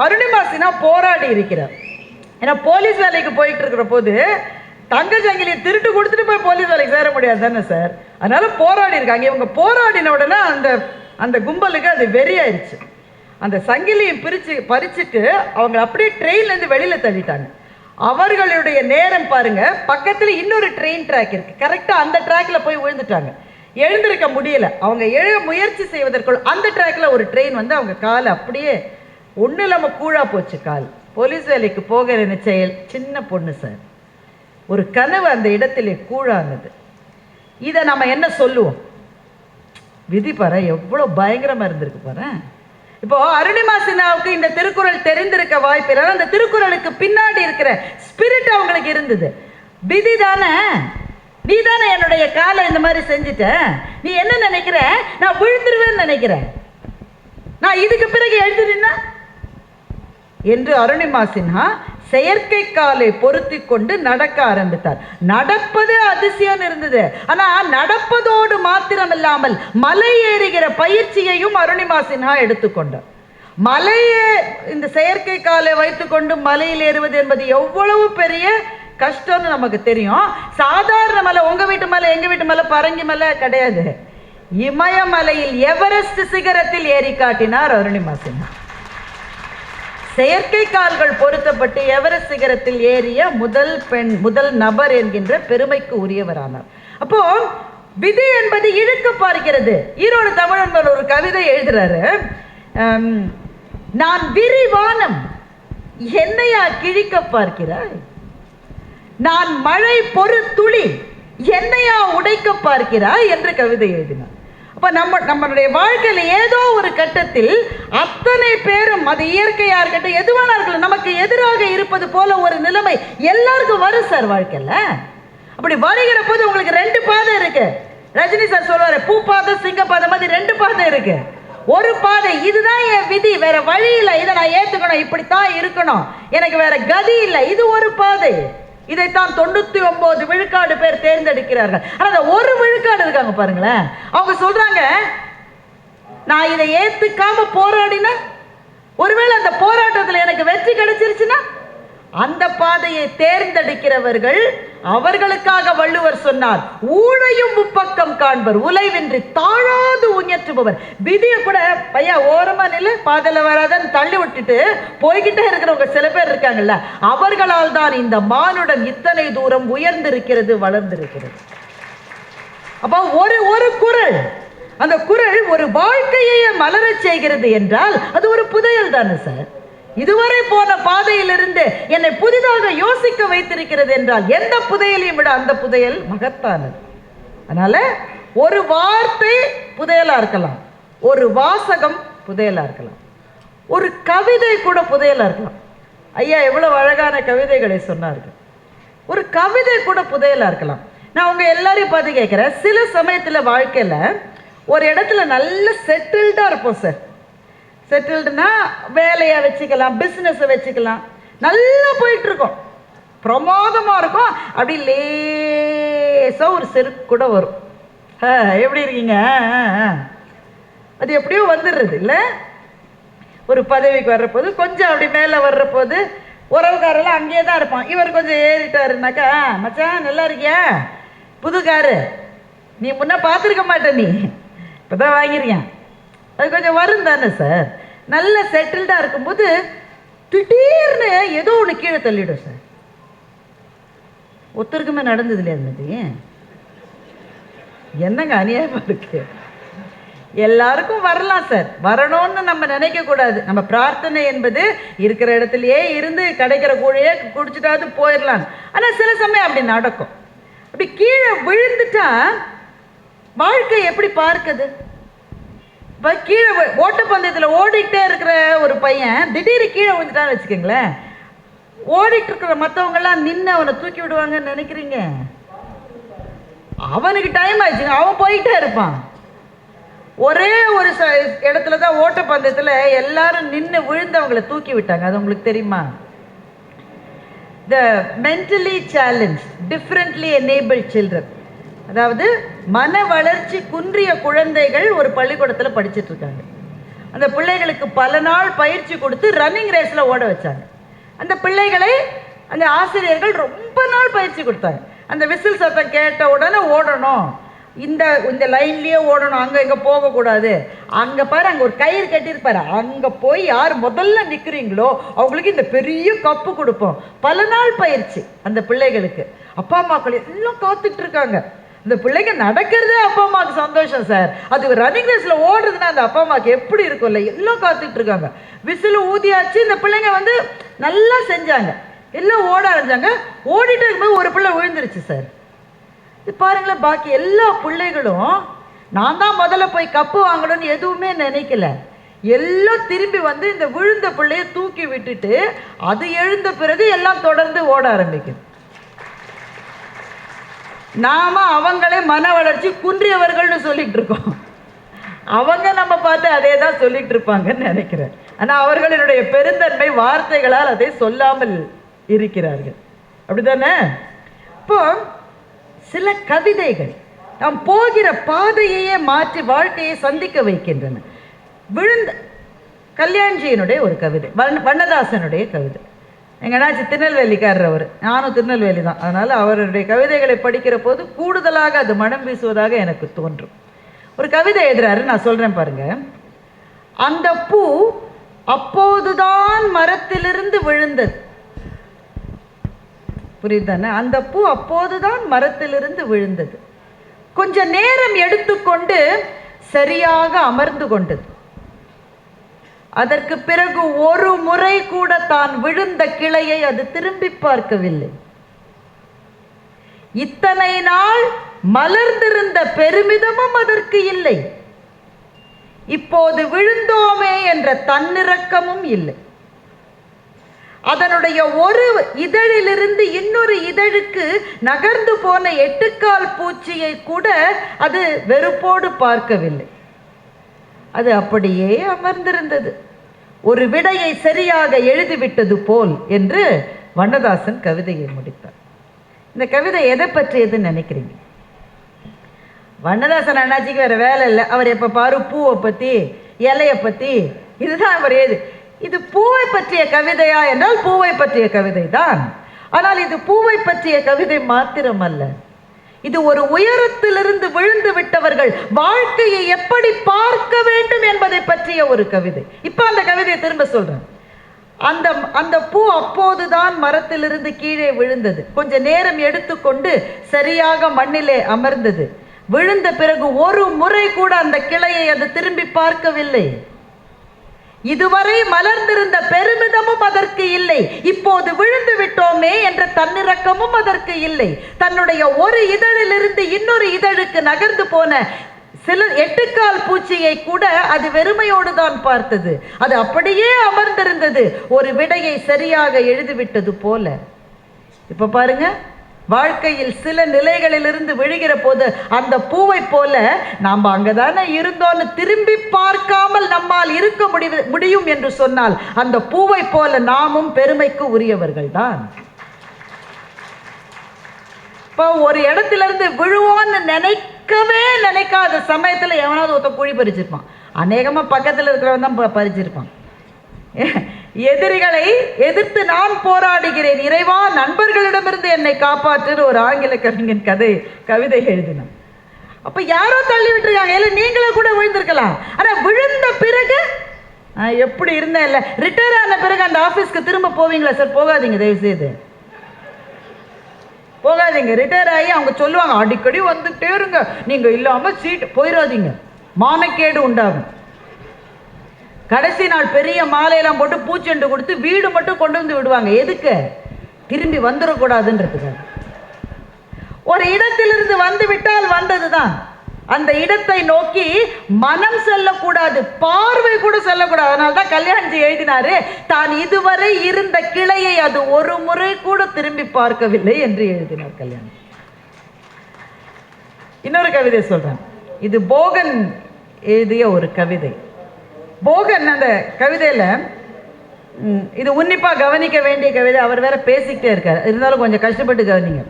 அருணிமா சின்ஹா போராடி இருக்கிறார். ஏன்னா போலீஸ் வேலைக்கு போயிட்டு இருக்கிற போது தங்க சங்கிலியை திருட்டு கொடுத்துட்டு போய் போலீஸ் வேலைக்கு சேர முடியாது தானே சார். அதனால போராடி இருக்காங்க. இவங்க போராடின உடனே அந்த கும்பலுக்கு அது வெறியாயிருச்சு. அந்த சங்கிலியை பறிச்சுட்டு அவங்க அப்படியே ட்ரெயின்லேருந்து வெளியில் தள்ளிட்டாங்க. அவர்களுடைய நேரம் பாருங்க, பக்கத்தில் இன்னொரு ட்ரெயின் ட்ராக் இருக்கு. கரெக்டாக அந்த ட்ராக்ல போய் விழுந்துட்டாங்க. எழுந்திருக்க முடியல. அவங்க எழ முயற்சி செய்வதற்குள் அந்த ட்ராக்ல ஒரு ட்ரெயின் வந்து அவங்க காலை அப்படியே ஒன்றும் இல்லாமல் கூழா போச்சு கால். போலீஸ் வேலைக்கு போகிற செயல் சின்ன பொண்ணு சார். ஒரு கனவு அந்த இடத்திலே கூழானது. இதை நம்ம என்ன சொல்லுவோம்? விதி பாரு எவ்வளோ பயங்கரமாக இருந்திருக்கு பாரு. இப்போ அருணிமா சின்ஹாவுக்கு இந்த திருக்குறள் தெரிந்திருக்க வாய்ப்பு. அந்த திருக்குறளுக்கு பின்னாடி இருக்கிற ஸ்பிரிட் அவங்களுக்கு இருந்தது. விதி தானே, நீ தானே என்னுடைய காலை இந்த மாதிரி செஞ்சுட்ட, நீ என்ன நினைக்கிற, நான் விழுந்துருவேன்னு நினைக்கிறேன், நான் இதுக்கு பிறகு எழுதுறேன்னா என்று அருணிமா சின்ஹா செயற்கை காலை பொருத்தி கொண்டு நடக்க ஆரம்பித்தார். நடப்பதே அதிசயம் இருந்தது. ஆனா நடப்பதோடு மாத்திரம் இல்லாமல் மலை ஏறுகிற பயிற்சியையும் அருணிமா சின்ஹா எடுத்துக்கொண்டார். மலையே இந்த செயற்கை காலை வைத்துக்கொண்டு மலையில் ஏறுவது என்பது எவ்வளவு பெரிய கஷ்டம்னு நமக்கு தெரியும். சாதாரண மலை, உங்க வீட்டு மலை, எங்க வீட்டு மலை, பரங்கி மலை கிடையாது. இமயமலையில் எவரெஸ்ட் சிகரத்தில் ஏறி காட்டினார் அருணிமா சின்ஹா. செயற்கை கால்கள் பொருத்தப்பட்டு எவரெஸ்ட் சிகரத்தில் ஏறிய முதல் பெண், முதல் நபர் என்கின்ற பெருமைக்கு உரியவரானார். அப்போ விதி என்பது இழுக்க பார்க்கிறது. ஈரோடு தமிழன்பர் ஒரு கவிதை எழுதுறாரு. நான் விரிவானம் என்னையா கிழிக்க பார்க்கிறாய், நான் மழை பொறு துளி என்னையா உடைக்க பார்க்கிறாய் என்று கவிதை எழுதினார். அப்போ நம்மளுடைய வாழ்க்கையில் ஏதோ ஒரு கட்டத்தில் அத்தனை பேரும், அது இயற்கையாக இருக்கட்டும் எதுவான இருக்கட்டும், நமக்கு எதிராக இருப்பது போல ஒரு நிலைமை எல்லாருக்கும் வரும் சார் வாழ்க்கையில். அப்படி வருகிற போது உங்களுக்கு ரெண்டு பாதை இருக்கு. ரஜினி சார் சொல்லுவாரு, பூ பாதை சிங்க பாதை மாதிரி ரெண்டு பாதை இருக்கு. ஒரு பாதை இதுதான் என் விதி, வேற வழி இல்லை, இதை நான் ஏற்றுக்கணும், இப்படித்தான் இருக்கணும், எனக்கு வேற கதி இல்லை, இது ஒரு பாதை. இதைத்தான் 99 விழுக்காடு பேர் தேர்ந்தெடுக்கிறார்கள். ஆனால் அந்த ஒரு விழுக்காடு இருக்காங்க பாருங்களேன், அவங்க சொல்றாங்க நான் இதை ஏத்துக்காம போராடினா, ஒருவேளை அந்த போராட்டத்தில் எனக்கு வெற்றி கிடைச்சிருச்சுன்னா, அந்த பாதையை தேர்ந்தெடுக்கிறவர்கள் அவர்களுக்காக வள்ளுவர் சொன்னார், ஊழையும் முப்பக்கம் காண்பர் உலைவின்றி தாழாது உயற்றுபவர். விதியை கூட பையா ஓரமா நில பாதையில வராதன்னு தள்ளி விட்டுட்டு போய்கிட்டே இருக்கிறவங்க சில பேர் இருக்காங்கல்ல, அவர்களால் தான் இந்த மானுடம் இத்தனை தூரம் உயர்ந்திருக்கிறது, வளர்ந்திருக்கிறது. அப்போ ஒரு குறள், அந்த குறள் ஒரு வாழ்க்கையை மலரச் செய்கிறது என்றால் அது ஒரு புதையல் தானே சார். இதுவரை போன பாதையிலிருந்து என்னை புதிதாக யோசிக்க வைத்திருக்கிறது என்றால் எந்த புதையலையும் விட அந்த புதையல் மகத்தானது. அதனால ஒரு வார்த்தை புதையலா இருக்கலாம், ஒரு வாசகம் புதையலா இருக்கலாம், ஒரு கவிதை கூட புதையலா இருக்கலாம். ஐயா எவ்வளவு அழகான கவிதைகளை சொன்னார்கள். ஒரு கவிதை கூட புதையலா இருக்கலாம். நான் உங்க எல்லாரையும் பார்த்து கேட்கிறேன், சில சமயத்துல வாழ்க்கையில ஒரு இடத்துல நல்ல செட்டில்டா இருப்போம் சார். செட்டில்டுனா வேலையை வச்சுக்கலாம், பிஸ்னஸை வச்சுக்கலாம், நல்லா போயிட்டு இருக்கோம், பிரமாதமாக இருக்கும். அப்படி லேசாக ஒரு செருக்கு கூட வரும். எப்படி இருக்கீங்க, அது எப்படியோ வந்துடுறது இல்லை. ஒரு பதவிக்கு வர்ற போது கொஞ்சம் அப்படி மேலே வர்ற போது உறவுக்காரெல்லாம் அங்கேயே தான் இருப்பான். இவர் கொஞ்சம் ஏறிட்டாருனாக்கா, மச்சான் நல்லா இருக்கியா, புது காரு நீ முன்ன பார்த்துருக்க மாட்ட, நீ இப்போ தான் வாங்கிருக்கேன், அது கொஞ்சம் வரும் தானே சார். நல்ல செட்டில்டாக இருக்கும்போது திடீர்னு ஏதோ ஒன்று கீழே தள்ளிடும் சார். ஒருத்தருக்குமே நடந்தது இல்லையா இருந்தது? என்னங்க அநியாயமாக இருக்கு. எல்லாருக்கும் வரலாம் சார், வரணும்னு நம்ம நினைக்கக்கூடாது. நம்ம பிரார்த்தனை என்பது இருக்கிற இடத்துலையே இருந்து கிடைக்கிற கூழையே குடிச்சிட்டாவது போயிடலாம். ஆனால் சில சமயம் அப்படி நடக்கும். அப்படி கீழே விழுந்துட்டா வாழ்க்கை எப்படி பார்க்குது? இப்போ கீழே ஓட்டப்பந்தயத்தில் ஓடிக்கிட்டே இருக்கிற ஒரு பையன் திடீர்னு கீழே விழுந்துட்டான்னு வச்சுக்கோங்களேன், ஓடிட்டு இருக்கிற மற்றவங்கெல்லாம் நின்று அவனை தூக்கி விடுவாங்கன்னு நினைக்கிறீங்க? அவனுக்கு டைம் ஆயிடுச்சுங்க, அவன் போயிட்டே இருப்பான். ஒரே ஒரு இடத்துல தான் ஓட்டப்பந்தயத்தில் எல்லாரும் நின்று விழுந்தவங்களை தூக்கி விட்டாங்க. அது உங்களுக்கு தெரியுமா? The mentally challenge differently enabled children, அதாவது மன வளர்ச்சி குன்றிய குழந்தைகள் ஒரு பள்ளிக்கூடத்தில் படிச்சுட்டு இருக்காங்க. அந்த பிள்ளைகளுக்கு பல நாள் பயிற்சி கொடுத்து ரன்னிங் ரேஸில் ஓட வச்சாங்க. அந்த பிள்ளைகளை அந்த ஆசிரியர்கள் ரொம்ப நாள் பயிற்சி கொடுத்தாங்க. அந்த விசில் சத்தம் கேட்ட உடனே ஓடணும், இந்த இந்த லைன்லேயே ஓடணும், அங்கே இங்கே போகக்கூடாது. அங்கே பாரு, அங்கே ஒரு கயிறு கட்டியிருப்பாரு, அங்கே போய் யார் முதல்ல நிற்கிறீங்களோ அவங்களுக்கு இந்த பெரிய கப்பு கொடுப்போம். பல நாள் பயிற்சி அந்த பிள்ளைகளுக்கு. அப்பா அம்மாக்கள் எல்லாம் காத்துட்டு இருக்காங்க. இந்த பிள்ளைங்க நடக்கிறதே அப்பா அம்மாவுக்கு சந்தோஷம் சார். அது ரன்னிங் ரேஸில் ஓடுறதுன்னா அந்த அப்பா அம்மாவுக்கு எப்படி இருக்கும்ல, எல்லாம் காத்துட்டு இருக்காங்க. விசில் ஊதியாச்சு, இந்த பிள்ளைங்க வந்து நல்லா செஞ்சாங்க, எல்லாம் ஓட ஆரம்பிச்சாங்க. ஓடிட்டு இருக்கும்போது ஒரு பிள்ளை விழுந்துருச்சு சார். இது பாருங்களேன், பாக்கி எல்லா பிள்ளைகளும் நான் தான் முதல்ல போய் கப்பு வாங்கணும்னு எதுவுமே நினைக்கல. எல்லாம் திரும்பி வந்து இந்த விழுந்த பிள்ளைய தூக்கி விட்டுட்டு அது எழுந்த பிறகு எல்லாம் தொடர்ந்து ஓட ஆரம்பிக்குது. நாம அவங்களே மன வளர்ச்சி குன்றியவர்கள்னு சொல்லிட்டு இருக்கோம். அவங்க நம்ம பார்த்து அதே தான் சொல்லிட்டு இருப்பாங்கன்னு நினைக்கிறேன். ஆனால் அவர்களுடைய பெருந்தன்மை வார்த்தைகளால் அதை சொல்லாமல் இருக்கிறார்கள். அப்படித்தானே? இப்போ சில கவிதைகள் நாம் போகிற பாதையையே மாற்றி வாழ்க்கையை சந்திக்க வைக்கின்றன. விழுந்த கல்யாண்ஜியினுடைய ஒரு கவிதை, வண்ணதாசனுடைய கவிதை. எங்கன்னாச்சு திருநெல்வேலிக்காரர் அவர், நானும் திருநெல்வேலி தான். அதனால் அவருடைய கவிதைகளை படிக்கிற போது கூடுதலாக அது மனம் வீசுவதாக எனக்கு தோன்றும். ஒரு கவிதை எழுதுறாரு, நான் சொல்கிறேன் பாருங்க. அந்த பூ அப்போதுதான் மரத்திலிருந்து விழுந்தது. புரியுதானே? அந்த பூ அப்போதுதான் மரத்திலிருந்து விழுந்தது. கொஞ்ச நேரம் எடுத்துக்கொண்டு சரியாக அமர்ந்து கொண்டது. அதற்கு பிறகு ஒரு முறை கூட தான் விழுந்த கிளையை அது திரும்பி பார்க்கவில்லை. இத்தனை நாள் மலர்ந்திருந்த பெருமிதமும் அதற்கு இல்லை. இப்போது விழுந்தோமே என்ற தன்னிறக்கமும் இல்லை. அதனுடைய ஒரு இதழிலிருந்து இன்னொரு இதழுக்கு நகர்ந்து போன எட்டுக்கால் பூச்சியை கூட அது வெறுப்போடு பார்க்கவில்லை. அது அப்படியே அமர்ந்திருந்தது, ஒரு விடையை சரியாக எழுதிவிட்டது போல் என்று வண்ணதாசன் கவிதையை முடித்தார். இந்த கவிதை எதை பற்றியதுன்னு நினைக்கிறீங்க? வண்ணதாசன் அண்ணாச்சிக்கு வேற வேலை இல்லை. அவர் எப்போ பாரு பூவை பற்றி, இலையை பற்றி, இதுதான் அவர் ஏது. இது பூவை பற்றிய கவிதையா என்றால் பூவை பற்றிய கவிதை தான். ஆனால் இது பூவை பற்றிய கவிதை மாத்திரமல்ல, இது ஒரு உயரத்திலிருந்து விழுந்து விட்டவர்கள் வாழ்க்கையை எப்படி பார்க்க வேண்டும் என்பதை பற்றிய ஒரு கவிதை. இப்ப அந்த கவிதையை திரும்ப சொல்றேன். அந்த பூ அப்போதுதான் மரத்திலிருந்து கீழே விழுந்தது. கொஞ்ச நேரம் எடுத்துக்கொண்டு சரியாக மண்ணிலே அமர்ந்தது. விழுந்த பிறகு ஒரு முறை கூட அந்த கிளையை அது திரும்பி பார்க்கவில்லை. இதுவரை மலர்ந்திருந்த பெருமிதமும் அதற்கு இல்லை. இப்போது விழுந்து விட்டோமே என்ற தன்னிறக்கமும் அதற்கு இல்லை. தன்னுடைய ஒரு இதழிலிருந்து இன்னொரு இதழுக்கு நகர்ந்து போன சில எட்டுக்கால் பூச்சியை கூட அது வெறுமையோடு தான் பார்த்தது. அது அப்படியே அமர்ந்திருந்தது, ஒரு விடையை சரியாக எழுதிவிட்டது போல. இப்ப பாருங்க, வாழ்க்கையில் சில நிலைகளிலிருந்து விழுகிற போது அந்த பூவை போல நாம் அங்கதானே இருந்தோன்னு திரும்பி பார்க்காமல் நம்மால் இருக்க முடியும் என்று சொன்னால் அந்த பூவை போல நாமும் பெருமைக்கு உரியவர்கள் தான். இப்போ ஒரு இடத்துல இருந்து விழுவோன்னு நினைக்காத சமயத்துல எவனாவது ஒருத்த குழி பறிச்சிருப்பான். அநேகமா பக்கத்துல இருக்கிறவன் தான் பறிச்சிருப்பான். எதிரிகளை எதிர்த்து நான் போராடுகிறேன், இறைவா நண்பர்களிடமிருந்து என்னை காப்பாற்று ஒரு ஆங்கில கவிஞன் கவிதை எழுதினான். அப்ப யாரோ தள்ளி விட்டுருக்காங்க, இல்லை நீங்களே கூட விழுந்திருக்கலாம். ஆனா விழுந்த பிறகு எப்படி இருந்தேன் இல்லை, ரிட்டையர் ஆன பிறகு அந்த ஆபீஸ்க்கு திரும்ப போவீங்களா சார்? போகாதீங்க, தயவு செய்து போகாதீங்க. ரிட்டையர் ஆகி அவங்க சொல்லுவாங்க, அடிக்கடி வந்துட்டே இருங்க, நீங்க இல்லாம சீட் போயிடாதீங்க, மானக்கேடு உண்டாகும். கடைசி நாள் பெரிய மாலையெல்லாம் போட்டு பூச்செண்டு கொடுத்து வீடு மட்டும் கொண்டு வந்து விடுவாங்க. எதுக்கு? திரும்பி வந்துடக்கூடாதுன்றதுக்கு. ஒரு இடத்திலிருந்து வந்து விட்டால் வந்ததுதான். அந்த இடத்தை நோக்கி மனம் செல்லக்கூடாது, பார்வை கூட செல்லக்கூடாது. அதனால தான் கல்யாணி எழுதினாரு, தான் இதுவரை இருந்த கிளையை அது ஒரு முறை கூட திரும்பி பார்க்கவில்லை என்று எழுதினார் கல்யாணி. இன்னொரு கவிதை சொல்றேன், இது போகன் எழுதிய ஒரு கவிதை. போகன் அந்த கவிதையில இது உன்னிப்பா கவனிக்க வேண்டிய கவிதை. அவர் வேற பேசிக்கிட்டே இருக்கார், இருந்தாலும் கொஞ்சம் கஷ்டப்பட்டு கவனிங்க.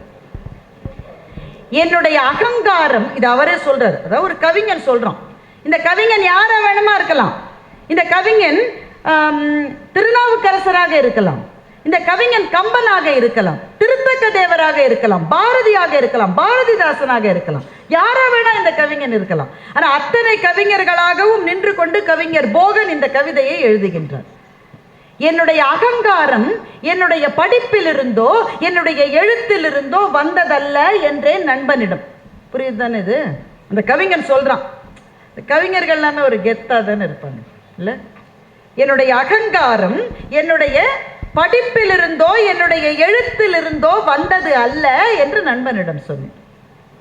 என்னுடைய அகங்காரம், இது அவரே சொல்றார், அதாவது ஒரு கவிஞன் சொல்றான். இந்த கவிஞன் யாரா வேணுமா இருக்கலாம். இந்த கவிஞன் திருநாவுக்கரசராக இருக்கலாம், இந்த கவிஞன் கம்பனாக இருக்கலாம், திருத்தக்க தேவராக இருக்கலாம், பாரதியாக இருக்கலாம், பாரதிதாசனாக இருக்கலாம், யாரா வேணா இந்த கவிஞன் இருக்கலாம். ஆனா அத்தனை கவிஞர்களாகவும் நின்று கொண்டு கவிஞர் போகன் இந்த கவிதையை எழுதுகின்றார். என்னுடைய அகங்காரம் என்னுடைய படிப்பிலிருந்தோ என்னுடைய எழுத்திலிருந்தோ வந்ததல்ல என்றேன் நண்பனிடம். புரியுது தானே இது? அந்த கவிஞன் சொல்றான். கவிஞர்கள் எல்லாமே ஒரு கெத்தா தானே இருப்பாங்க இல்ல? என்னுடைய அகங்காரம் என்னுடைய படிப்பிலிருந்தோ என்னுடைய எழுத்திலிருந்தோ வந்தது அல்ல என்று நண்பனிடம் சொன்னேன்.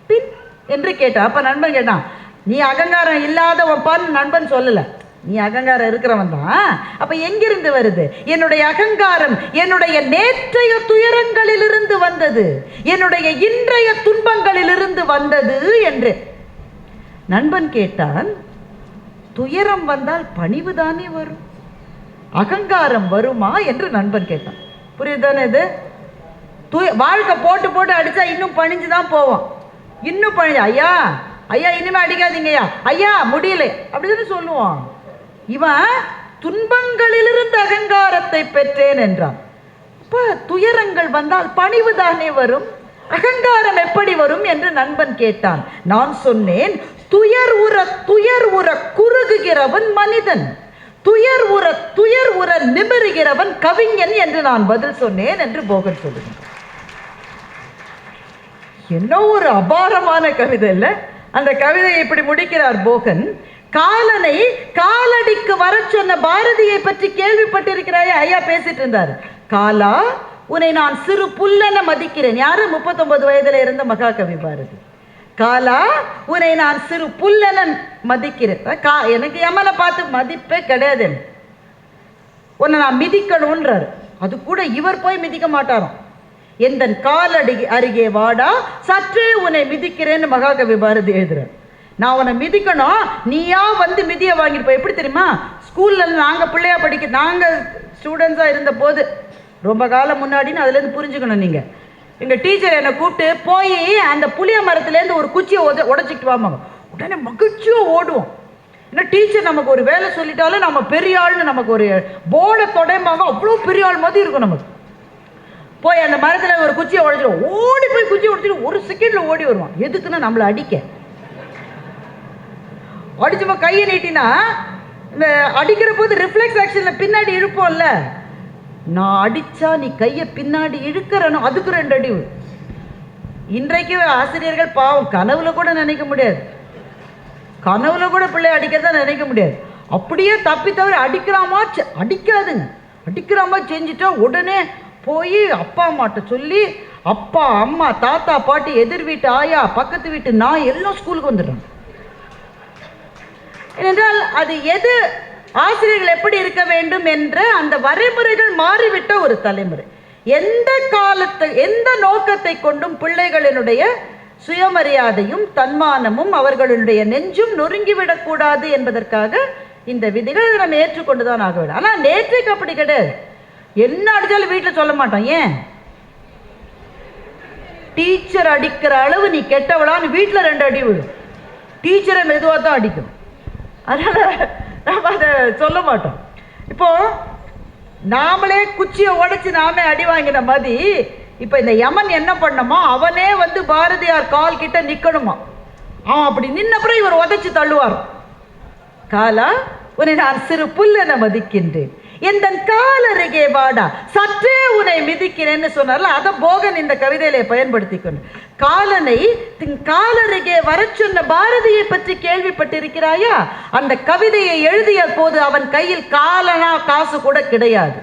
பின் என்று கேட்டான். அப்ப நண்பன் கேட்டான், நீ அகங்காரம் இல்லாதவப்பான்னு நண்பன் சொல்லல, நீ அகங்காரம் இருக்கிறவன் தான். அப்ப எங்கிருந்து வருது? என்னுடைய அகங்காரம் என்னுடைய நேற்றைய துயரங்களிலிருந்து வந்தது, என்னுடைய இன்றைய துன்பங்களிலிருந்து வந்தது என்று நண்பன் கேட்டான். துயரம் வந்தால் பணிவுதானே வரும், அகங்காரம் வருமா என்று நண்பன் கேட்டான். புரியுதானே இது? வாழ்க்கை போட்டு போட்டு அடிச்சா இன்னும் பணிஞ்சுதான் போவோம். இன்னும் பணிஞ்சு ஐயா ஐயா இனிமே அடிக்காதீங்கய்யா, ஐயா முடியல அப்படிதானே சொல்லுவான். இவன் துன்பங்களிலிருந்து அகங்காரத்தை பெற்றேன் என்றான். இப்ப துயரங்கள் வந்தால் பணிவுதானே வரும், அகங்காரம் எப்படி வரும் என்று நண்பன் கேட்டான். நான் சொன்னேன், துயர் உற குறுகுகிறவன் மனிதன், துயர் உற நிமிருகிறவன் கவிஞன் என்று நான் பதில் சொன்னேன் என்று போகன் சொல்லுகிறான். என்ன ஒரு அபாரமான கவிதை இல்ல? அந்த கவிதையை இப்படி முடிக்கிறார் போகன். காலனை காலடிக்கு வர சொன்ன பாரதியை பற்றி கேள்விப்பட்டிருக்கிறாயே. ஐயா பேசிட்டு இருந்தார். காலா, உன்னை நான் சிறு புல்லென மதிக்கிறேன். யாரு? 39 வயதுல இருந்த மகாகவி பாரதி. காலா, உன்னை நான் சிறு புல்லென மதிக்கிறேன். எனக்கு எமனை பார்த்து மதிப்பே கிடையாது, உன்னை நான் மிதிக்கணும்ன்றார். அது கூட இவர் போய் மிதிக்க மாட்டாராம். எந்த காலடி அருகே வாடா, சற்றே உன்னை மிதிக்கிறேன்னு மகாகவி பாரதி எழுதுறார். நான் உன்னை மிதிக்கணும், நீயா வந்து மிதியை வாங்கிட்டு போய். எப்படி தெரியுமா? ஸ்கூல்ல நாங்கள் பிள்ளையா நாங்கள் ஸ்டூடெண்ட்ஸாக இருந்த போது, ரொம்ப காலம் முன்னாடின்னு அதுலேருந்து புரிஞ்சுக்கணும் நீங்கள். எங்கள் டீச்சர் என்னை கூப்பிட்டு போய் அந்த புளிய மரத்துலேருந்து ஒரு குச்சியை உடச்சிக்கிட்டு வாமாங்க. உடனே மகிழ்ச்சியாக ஓடுவோம். ஏன்னா டீச்சர் நமக்கு ஒரு வேலை சொல்லிட்டாலும் நம்ம பெரிய ஆள்னு நமக்கு ஒரு போர்டை தொடைமாங்க, அவ்வளோ பெரிய ஆள் மாதிரி இருக்கும் நமக்கு. போய் அந்த மரத்தில் ஒரு குச்சியை உடச்சிடுவோம். ஓடி போய் குச்சியை உடச்சிட்டு ஒரு செகண்டில் ஓடி வருவான். எதுக்குன்னு நம்மளை அடிக்க. அடிச்சுமா கையை நீட்டினா இந்த அடிக்கிற போது ரிஃப்ளெக்ஸ் ஆக்ஷனில் பின்னாடி இழுப்போம்ல, நான் அடித்தா நீ கையை பின்னாடி இழுக்கிறனோ அதுக்கு 2 அடி. இன்றைக்கு ஆசிரியர்கள் பாவம் கனவுல கூட நினைக்க முடியாது, கனவுல கூட பிள்ளை அடிக்கிறதா நினைக்க முடியாது. அப்படியே தப்பி தவிர அடிக்கிறாமா அடிக்காதுங்க, அடிக்கிறாமா செஞ்சுட்டா உடனே போய் அப்பா அம்மாட்ட சொல்லி, அப்பா அம்மா தாத்தா பாட்டி எதிர் வீட்டு ஆயா பக்கத்து வீட்டு நான் எல்லாம் ஸ்கூலுக்கு வந்துடுறாங்க. ஏனென்றால் அது எது ஆசிரியர்கள் எப்படி இருக்க வேண்டும் என்ற அந்த வரைமுறைகள் மாறிவிட்ட ஒரு தலைமுறை. எந்த காலத்தை எந்த நோக்கத்தை கொண்டும் பிள்ளைகளினுடைய சுயமரியாதையும் தன்மானமும் அவர்களுடைய நெஞ்சும் நொறுங்கிவிடக்கூடாது என்பதற்காக இந்த விதிகளை நம்ம ஏற்றுக்கொண்டுதான் ஆக வேண்டும். ஆனால் நேற்றைக்கு அப்படி கிடையாது. என்ன அடிச்சாலும் வீட்டில் சொல்ல மாட்டோம். ஏன்? டீச்சர் அடிக்கிற அளவு நீ கெட்டவளான்னு வீட்டில் 2 அடி விடும். டீச்சரை மெதுவாக தான் அடிக்கும், அதனால நம்ம அதை சொல்ல மாட்டோம். இப்போ நாமளே குச்சியை உடைச்சு நாமே அடி வாங்கின மாதிரி இப்போ இந்த யமன் என்ன பண்ணணுமா, அவனே வந்து பாரதியார் கால் கிட்ட நிற்கணுமா. அவன் அப்படி நின்னப்புறம் இவர் உதைச்சு தள்ளுவார். காலா, உன்னை நான் சிறு புல்லென மதிக்கின்றேன், எந்த காலருகே வாடா, சற்றே உன்னை மிதிக்கிறேன்னு சொன்னார்ல, அதை போகன் இந்த கவிதையில பயன்படுத்திக்கணும். காலனை காலருகே வர சொன்ன பாரதியை பற்றி கேள்விப்பட்டிருக்கிறாயா? அந்த கவிதையை எழுதிய போது அவன் கையில் காலனா காசு கூட கிடையாது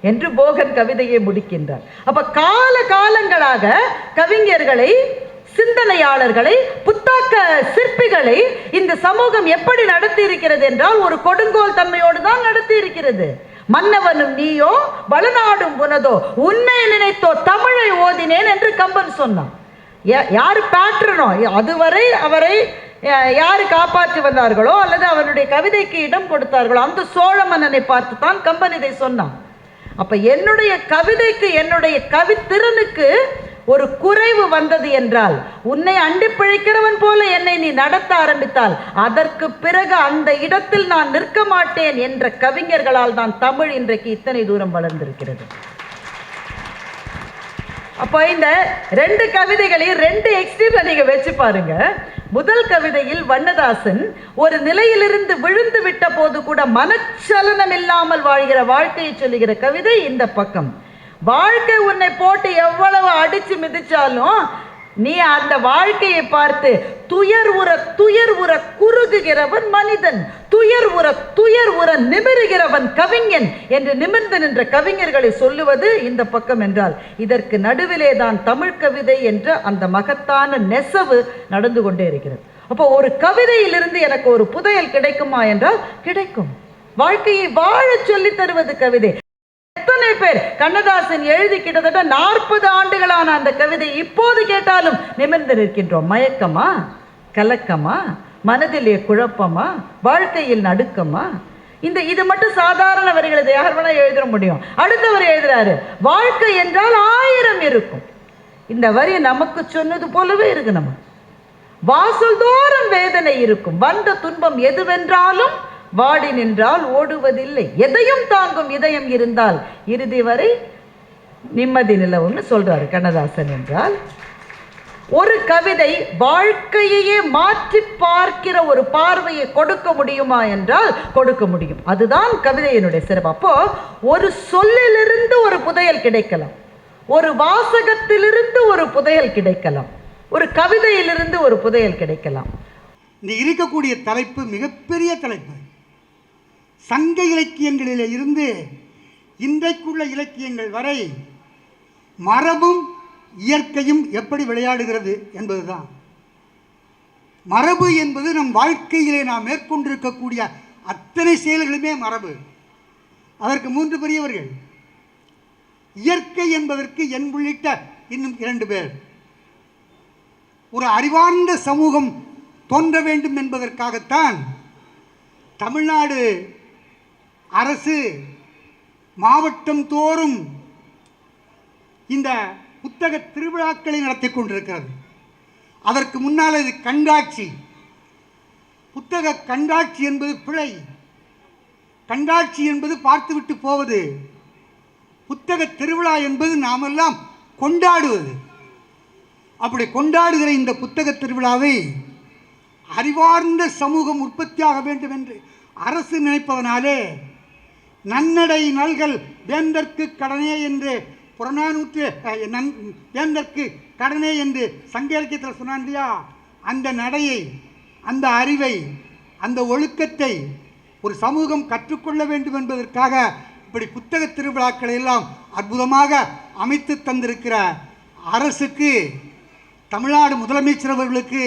என்று போகன் கவிதையை முடிக்கின்றார். அப்ப கால காலங்களாக கவிஞர்களை, சிந்தனையாளர்களை, புத்தாக்க சிற்பிகளை இந்த சமூகம் எப்படி நடத்தி இருக்கிறது என்றால் ஒரு கொடுங்கோல் தன்மையோடு தான் நடத்தி இருக்கிறது. மன்னவனும் நீயோ வளநாடும் புனதோ உன்னை நினைத்தோ தமிழை ஓதினேன் என்று கம்பன் சொன்னான். யாரு பேட்ரனோ அதுவரை அவரை யாரு காப்பாற்றி வந்தார்களோ அல்லது அவனுடைய கவிதைக்கு இடம் கொடுத்தார்களோ அந்த சோழ மன்னனை பார்த்து தான் கம்பன் இதை சொன்னான். அப்ப என்னுடைய கவிதைக்கு என்னுடைய கவித்திறனுக்கு ஒரு குறைவு வந்தது என்றால், உன்னை அண்டி பிழைக்கிறவன் போல என்னை நீ நடத்த ஆரம்பித்தால் அதற்கு பிறகு அந்த இடத்தில் நான் நிற்க மாட்டேன் என்ற கவிஞர்களால் தான் தமிழ் இன்றைக்கு இத்தனை தூரம் வளர்ந்திருக்கிறது. அப்போ இந்த ரெண்டு கவிதைகளையும் ரெண்டு எக்ஸ்ட்ரீம்ல நீங்க வச்சு பாருங்க. முதல் கவிதையில் வண்ணதாசன் ஒரு நிலையிலிருந்து விழுந்து விட்ட போது கூட மனச்சலனம் இல்லாமல் வாழ்கிற வாழ்க்கையை சொல்லுகிற கவிதை இந்த பக்கம். வாழ்க்கை உன்னை போட்டு எவ்வளவு அடிச்சு மிதிச்சாலும் நீ அந்த வாழ்க்கையை பார்த்து துயர் உற குறுகுகிறவன் மனிதன், துயர் உற நிமிருகிறவன் கவிஞன் என்று நிமிர்ந்து நின்ற கவிஞர்களை சொல்லுவது இந்த பக்கம் என்றால், இதற்கு நடுவிலே தான் தமிழ் கவிதை என்ற அந்த மகத்தான நெசவு நடந்து கொண்டே இருக்கிறது. அப்போ ஒரு கவிதையிலிருந்து எனக்கு ஒரு புதையல் கிடைக்குமா என்றால் கிடைக்கும். வாழ்க்கையை வாழ சொல்லி தருவது கவிதை. எத்தனை பேர் கண்ணதாசன் எழுதி கிட்டத்தட்ட 40 ஆண்டுகளான அந்த கவிதை இப்போது கேட்டாலும் நிமிர்ந்து நிற்கின்றோம். மயக்கமா, கலக்கமா, மனதிலே குழப்பமா, வாழ்க்கையில் நடுக்கமா, இது மட்டும் சாதாரண வரிகள். இதை யார் வேணா எழுத முடியும். அடுத்தவர் எழுதுறாரு, வாழ்க்கை என்றால் 1000 இருக்கும். இந்த வரி நமக்கு சொன்னது போலவே இருக்கு. நம்ம வாசல் தோறும் வேதனை இருக்கும், வந்த துன்பம் எதுவென்றாலும் வாடி நின்றால் ஓடுவதில்லை, எதையும் தாங்கும் இதயம் இருந்தால் இறுதி வரை நிம்மதி நிலவும்னு சொல்றாரு கண்ணதாசன். என்றால் ஒரு கவிதை வாழ்க்கையே மாற்றி பார்க்கிற ஒரு பார்வையை கொடுக்க முடியுமா என்றால் கொடுக்க முடியும். அதுதான் கவிதையினுடைய சிறப்பு. அப்போ ஒரு சொல்லிலிருந்து ஒரு புதையல் கிடைக்கலாம், ஒரு வாசகத்திலிருந்து ஒரு புதையல் கிடைக்கலாம், ஒரு கவிதையிலிருந்து ஒரு புதையல் கிடைக்கலாம். இந்த இருக்கக்கூடிய தலைப்பு மிகப்பெரிய தலைப்பு. சங்க இலக்கியங்களில் இருந்து இன்றைக்குள்ள இலக்கியங்கள் வரை மரபும் இயற்கையும் எப்படி விளையாடுகிறது என்பதுதான். மரபு என்பது நம் வாழ்க்கையிலே நாம் மேற்கொண்டிருக்கக்கூடிய அத்தனை செயல்களுமே மரபு. அதற்கு 3 பெரியவர்கள். இயற்கை என்பதற்கு என் உள்ளிட்ட இன்னும் 2 பேர். ஒரு அறிவார்ந்த சமூகம் தோன்ற வேண்டும் என்பதற்காகத்தான் தமிழ்நாடு அரசு மாவட்டம் தோறும் இந்த புத்தக திருவிழாக்களை நடத்தி கொண்டிருக்கிறது. அதற்கு முன்னால் இது கண்காட்சி. புத்தக கண்காட்சி என்பது பிழை. கண்காட்சி என்பது பார்த்துவிட்டு போவது. புத்தக திருவிழா என்பது நாமெல்லாம் கொண்டாடுவது. அப்படி கொண்டாடுகிற இந்த புத்தக திருவிழாவை அறிவார்ந்த சமூகம் உற்பத்தியாக வேண்டும் என்று அரசு நினைப்பதனாலே நன்னடை நல்கல் வேந்தற்கு கடனே என்று புறநானூற்று வேந்தற்கு கடனே என்று சங்க இலக்கியத்தில் சொன்னான் இல்லையா, அந்த நடையை, அந்த அறிவை, அந்த ஒழுக்கத்தை ஒரு சமூகம் கற்றுக்கொள்ள வேண்டும் என்பதற்காக இப்படி புத்தக திருவிழாக்களை எல்லாம் அற்புதமாக அமைத்து தந்திருக்கிற அரசுக்கு, தமிழ்நாடு முதலமைச்சர் அவர்களுக்கு,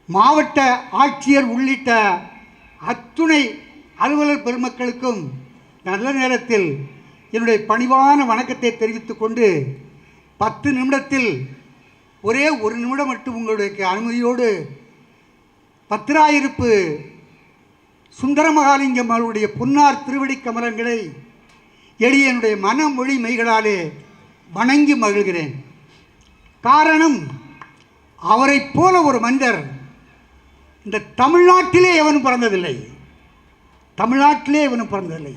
மாவட்ட ஆட்சியர் உள்ளிட்ட அத்துணை அலுவலர் பெருமக்களுக்கும் நல்ல நேரத்தில் என்னுடைய பணிவான வணக்கத்தை தெரிவித்துக் கொண்டு 10 நிமிடத்தில் ஒரே 1 நிமிடம் மட்டும் உங்களுடைய அனுமதியோடு பத்திராயிருப்பு சுந்தரமகாலிங்கம் அவருடைய பொன்னார் திருவடி கமலங்களை எளியனுடைய மனமொழி மெய்களாலே வணங்கி மகிழ்கிறேன். காரணம், அவரை போல ஒரு மனிதர் இந்த தமிழ்நாட்டிலே எவனும் பிறந்ததில்லை. தமிழ்நாட்டிலே எவனும் பிறந்ததில்லை.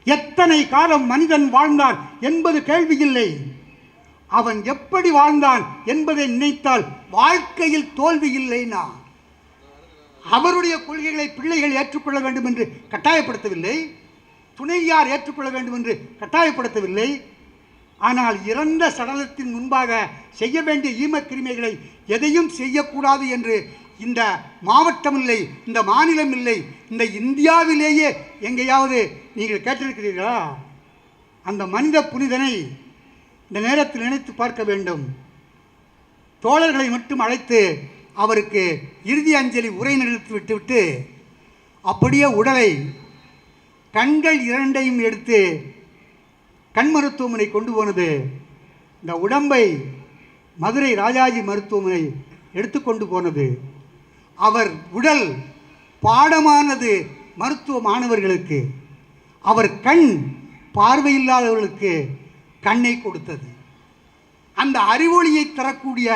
எத்தனை காலம் மனிதன் வாழ்ந்தான் என்பது கேள்வி இல்லை, அவன் எப்படி வாழ்ந்தான் என்பதை நினைத்தால் வாழ்க்கையில் தோல்வி இல்லைனா. அவருடைய கொள்கைகளை பிள்ளைகள் ஏற்றுக்கொள்ள வேண்டும் என்று கட்டாயப்படுத்தவில்லை, துணையார் ஏற்றுக்கொள்ள வேண்டும் என்று கட்டாயப்படுத்தவில்லை. ஆனால் இறந்த சடலத்தின் முன்பாக செய்ய வேண்டிய ஈமக்கிரிமைகளை எதையும் செய்யக்கூடாது என்று இந்த மாவட்டம் இல்லை, இந்த மாநிலம் இல்லை, இந்த இந்தியாவிலேயே எங்கேயாவது நீங்கள் கேட்டிருக்கிறீர்களா? அந்த மனித புனிதனை இந்த நேரத்தில் நினைத்து பார்க்க வேண்டும். தோழர்களை மட்டும் அழைத்து அவருக்கு இறுதி அஞ்சலி உரை நிகழ்த்தி விட்டுவிட்டு அப்படியே உடலை கண்கள் இரண்டையும் எடுத்து கண் மருத்துவமனை கொண்டு போனது. இந்த உடம்பை மதுரை ராஜாஜி மருத்துவமனை எடுத்துக்கொண்டு போனது. அவர் உடல் பாடமானது மருத்துவ மாணவர்களுக்கு, அவர் கண் பார்வையில்லாதவர்களுக்கு கண்ணை கொடுத்தது. அந்த அறிவொளியை தரக்கூடிய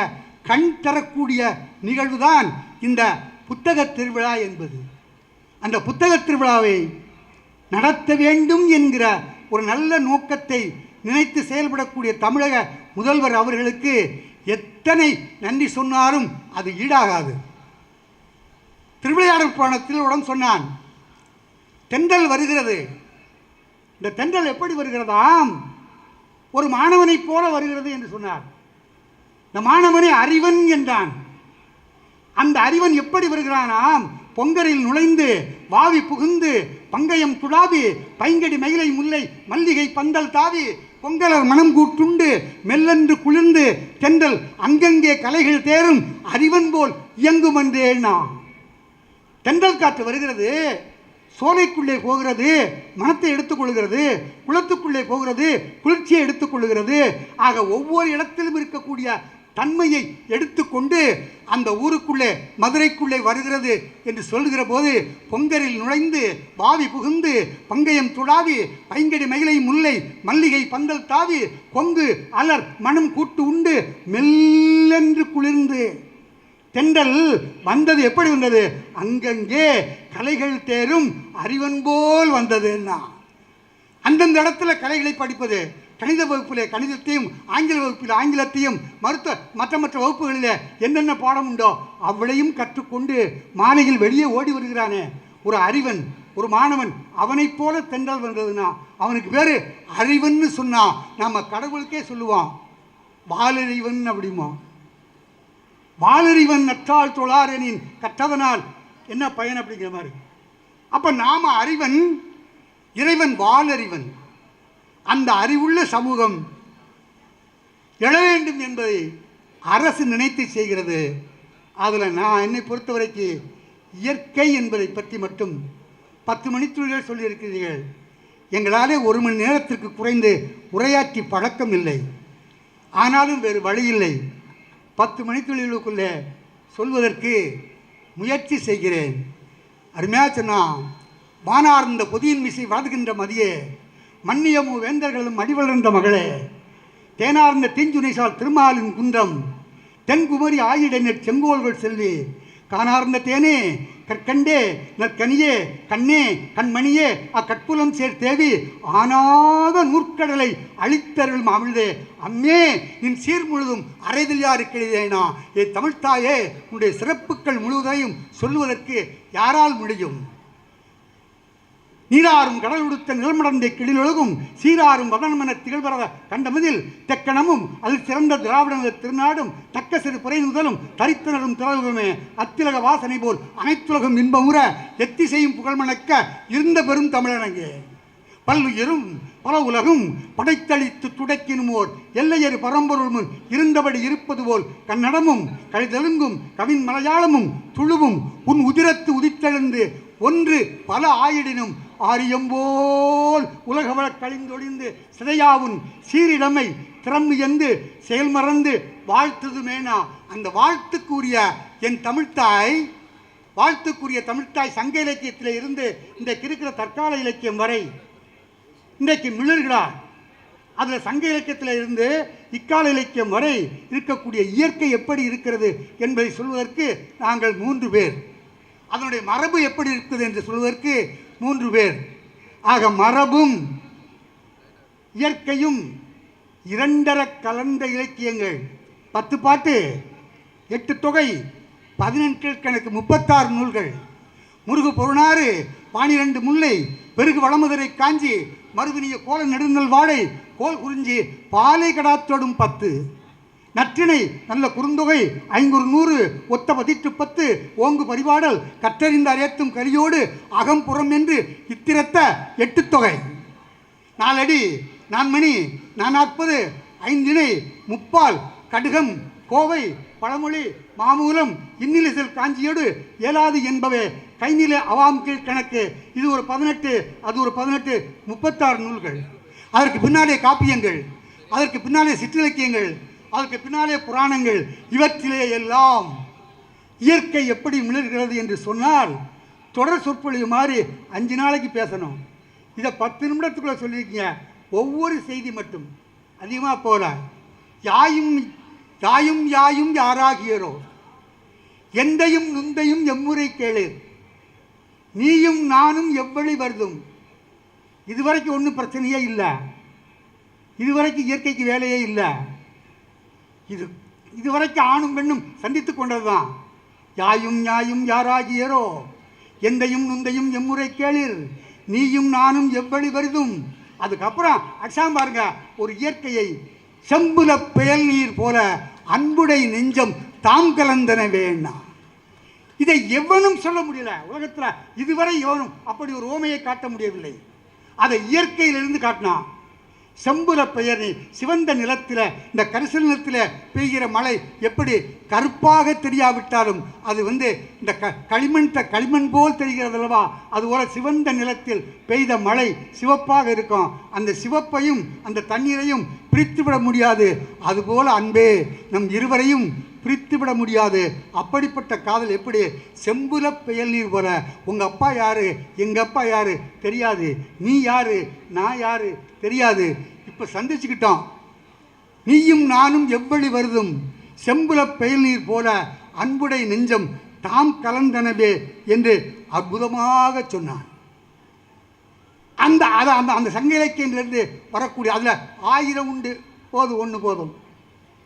கண் தரக்கூடிய நிகழ்வுதான் இந்த புத்தக திருவிழா என்பது. அந்த புத்தக திருவிழாவை நடத்த வேண்டும் என்கிற ஒரு நல்ல நோக்கத்தை நினைத்து செயல்படக்கூடிய தமிழக முதல்வர் அவர்களுக்கு எத்தனை நன்றி சொன்னாலும் அது ஈடாகாது. திருவிளையாடல் புராணத்தில் உடன் சொன்னான், தென்றல் வருகிறது. இந்த தென்றல் எப்படி வருகிறதாம்? ஒரு மாணவனைப் போல வருகிறது என்று சொன்னார். இந்த மாணவனை அறிவன் என்றான். அந்த அறிவன் எப்படி வருகிறானாம்? பொங்கரில் நுழைந்து வாவி புகுந்து பங்கயம் துடாவி பைங்கடி மயிலை முல்லை மல்லிகை பந்தல் தாவி பொங்கலர் மனம் கூட்டுண்டு மெல்லென்று குளிர்ந்து தென்றல் அங்கங்கே கலைகள் தேரும் அறிவன் போல் இயங்கும் என்றேனா. தென்றல் காற்று வருகிறது, சோலைக்குள்ளே போகிறது, மனத்தை எடுத்துக்கொள்கிறது, குளத்துக்குள்ளே போகிறது, குளிர்ச்சியை எடுத்துக்கொள்கிறது. ஆக ஒவ்வொரு இடத்திலும் இருக்கக்கூடிய தன்மையை எடுத்துக்கொண்டு அந்த ஊருக்குள்ளே மதுரைக்குள்ளே வருகிறது என்று சொல்கிற போது பொங்கரில் நுழைந்து வாவி புகுந்து பங்கயம் துடாவி பைங்கடி மயிலை முல்லை மல்லிகை பந்தல் தாவி கொங்கு அலர் மனம் கூட்டு உண்டு மெல்லென்று குளிர்ந்து தென்றல் வந்தது. எப்படி வந்தது? அங்கங்கே கலைகள் தேரும் அறிவன் போல் வந்ததுன்னா. அந்தந்த இடத்துல கலைகளை படிப்பது, கணித வகுப்பிலே கணிதத்தையும் ஆங்கில வகுப்பில் ஆங்கிலத்தையும் மற்ற வகுப்புகளில் என்னென்ன பாடம் உண்டோ அவளையும் கற்றுக்கொண்டு மாலையில் வெளியே ஓடி வருகிறானே ஒரு அறிவன், ஒரு மாணவன், அவனைப் போல தென்றல் வந்ததுன்னா அவனுக்கு பேர் அறிவன்னு சொன்னா நம்ம கடவுளுக்கே சொல்லுவான் வாலறிவன் அப்படிமோ. வாலறிவன் நற்றால் தொழாரெனின் கற்றதனால் என்ன பயன் அப்படிங்கிற மாதிரி. அப்போ நாம அறிவன், இறைவன் வாலறிவன். அந்த அறிவுள்ள சமூகம் எழ வேண்டும் என்பதை அரசு நினைத்து செய்கிறது. அதில் நான் என்னை பொறுத்தவரைக்கு இயற்கை என்பதை பற்றி மட்டும் 10 மணித்துளிகள் சொல்லியிருக்கிறீர்கள். எங்களாலே 1 மணி நேரத்திற்கு குறைந்து உரையாற்றி பழக்கம் இல்லை. ஆனாலும் வேறு வழி இல்லை. 10 மணித்துளிகளுக்குள்ளே சொல்வதற்கு முயற்சி செய்கிறேன். அருமையாக சொன்னால், வானார்ந்த பொதியின் மிசை வளர்கின்ற மதியே, மன்னியமு வேந்தர்களும் அடிவளர்ந்த மகளே, தேனார்ந்த தீஞ்சுனைசால் திருமாலின் குன்றம், தென்குமரி ஆயிடநெற் செங்கோல்கள் செல்வி, காணார்ந்த தேனே கற்கண்டே நற்கனியே கண்ணே கண்மணியே அக்கற்புலம் சேர்த்தேவி, ஆனாத நூற்கடலை அழித்தருள் அமிழ்தே, அம்மே நின் சீர் முழுதும் அரைதில் யாருக்கு எழுதேனா. ஏ தமிழ்த்தாயே, உன்னுடைய சிறப்புகள் முழுவதையும் சொல்லுவதற்கு யாரால் முடியும்? நீராறும் கடல் உடுத்த நிலமடந்த கிளிலொழுகும் சீராறும் வதனமென திகழ்வரத கண்டமதில் தெக்கணமும் அதில் சிறந்த திராவிட திருநாடும் தக்க சிறு புரை முதலும் தரித்தனரும் திரளுமே அத்திலக வாசனை போல் அனைத்துலகம் இன்பமுற எத்திசையும் புகழ்மணக்க இருந்த பெரும் தமிழனங்கே. பல்லுயிரும் பல உலகும் படைத்தளித்து துடைக்கினுமோர் எல்லையறு பரம்பொருள் முன் இருந்தபடி இருப்பது போல் கன்னடமும் கழிதெலுங்கும் கவின் மலையாளமும் துளுவும் உன் உதிரத்து உதித்தெழுந்து ஒன்று பல ஆயிடினும் ஆரியம்போல் உலகவள கழிந்தொழிந்து சிதையாவுன் சீரிடமை திறமையந்து செயல்மறந்து வாழ்த்துதுமேனா. அந்த வாழ்த்துக்குரிய என் தமிழ்த்தாய், வாழ்த்துக்குரிய தமிழ்த்தாய் சங்க இலக்கியத்தில் இருந்து இன்றைக்கு இருக்கிற தற்கால இலக்கியம் வரை இன்றைக்கு மிளர்களார். அதில் சங்க இலக்கியத்தில் இருந்து இக்கால இலக்கியம் வரை இருக்கக்கூடிய இயற்கை எப்படி இருக்கிறது என்பதை சொல்வதற்கு நாங்கள் 3 பேர். அதனுடைய மரபு எப்படி இருக்குது என்று சொல்வதற்கு 3 பேர். ஆக மரபும் இயற்கையும் 2 கலந்த இலக்கியங்கள். 10 பாட்டு, 8 தொகை, 18 கணக்கு, 36 நூல்கள். முருகு பொருணாறு, 12 முல்லை, பெருகு வளமுதிரை காஞ்சி, மருதுனிய கோல நெடுநல் வாழை, கோல் குறிஞ்சி, பாலை கடாத்தோடும் 10, நற்றினை நல்ல குறுந்தொகை 500 ஒத்த 10 ஓங்கு பரிபாடல் கற்றறிந்த அரையத்தும் கரியோடு அகம்புறம் என்று இத்திரத்த 8 தொகை, 4 அடி 4 மணி 40 5 இணை 3 கடுகம் கோவை பழமொழி மாமூலம் இன்னிலிசல் காஞ்சியோடு இயலாது என்பவே கைநில அவாம் கீழ் கணக்கு. இது ஒரு 18, அது ஒரு 18, 36 நூல்கள். அதற்கு பின்னாலே காப்பியங்கள், அதற்கு பின்னாலே சிற்றிலக்கியங்கள், அதற்கு பின்னாலே புராணங்கள். இவற்றிலே எல்லாம் இயற்கை எப்படி மிளர்கிறது என்று சொன்னால் தொடர் சொற்பொழிவு மாதிரி 5 நாளைக்கு பேசணும். இதை 10 நிமிடத்துக்குள்ளே சொல்லியிருக்கீங்க. ஒவ்வொரு செய்தி மட்டும் அதிகமாக போகல. யாயும் யாயும் யாயும் யாராகியரோ, எந்தையும் நுந்தையும் எம்முறை கேளு, நீயும் நானும் எவ்வழி வருதும். இதுவரைக்கும் ஒன்றும் பிரச்சனையே இல்லை. இதுவரைக்கும் இயற்கைக்கு வேலையே இல்லை. இதுவரைக்கும் ஆணும் பெண்ணும் சந்தித்து கொண்டது தான். யாயும் யாயும் யாராகியரோ, எந்தையும் நுந்தையும் எம்முறை கேளிர், நீயும் நானும் எவ்வழி வருதும். அதுக்கப்புறம் அக்ஷாம் பாருங்க, ஒரு இயற்கையை செம்புல பெயல் நீர் போல அன்புடை நெஞ்சம் தாம் கலந்தன வேணா. இதை எவனும் சொல்ல முடியல உலகத்தில். இதுவரை எவனும் அப்படி ஒரு ஓமையை காட்ட முடியவில்லை. அதை இயற்கையிலிருந்து காட்டினான். செம்புல பெயர் நீர், சிவந்த நிலத்தில், இந்த கரிசல் நிலத்தில் பெய்கிற மழை எப்படி கருப்பாக தெரியாவிட்டாலும் அது இந்த களிமண் போல் தெரிகிறது அல்லவா? அதுபோல சிவந்த நிலத்தில் பெய்த மழை சிவப்பாக இருக்கும். அந்த சிவப்பையும் அந்த தண்ணீரையும் பிரித்துவிட முடியாது. அதுபோல அன்பே நம் இருவரையும் பிரித்துவிட முடியாது. அப்படிப்பட்ட காதல் எப்படி செம்புல பெயல் நீர் போல. உங்கள் அப்பா யாரு, எங்கள் அப்பா யாரு தெரியாது, நீ யாரு நான் யாரு தெரியாது. இப்போ சந்திச்சுக்கிட்டோம். நீயும் நானும் எவ்வழி வருதும், செம்புல பெயல் நீர் போல அன்புடை நெஞ்சம் தாம் கலந்தனவே என்று அற்புதமாக சொன்னான். அந்த அந்த அந்த சங்க இலக்கியத்திலிருந்து வரக்கூடிய அதில் 1000 உண்டு. ஒன்று போதும்.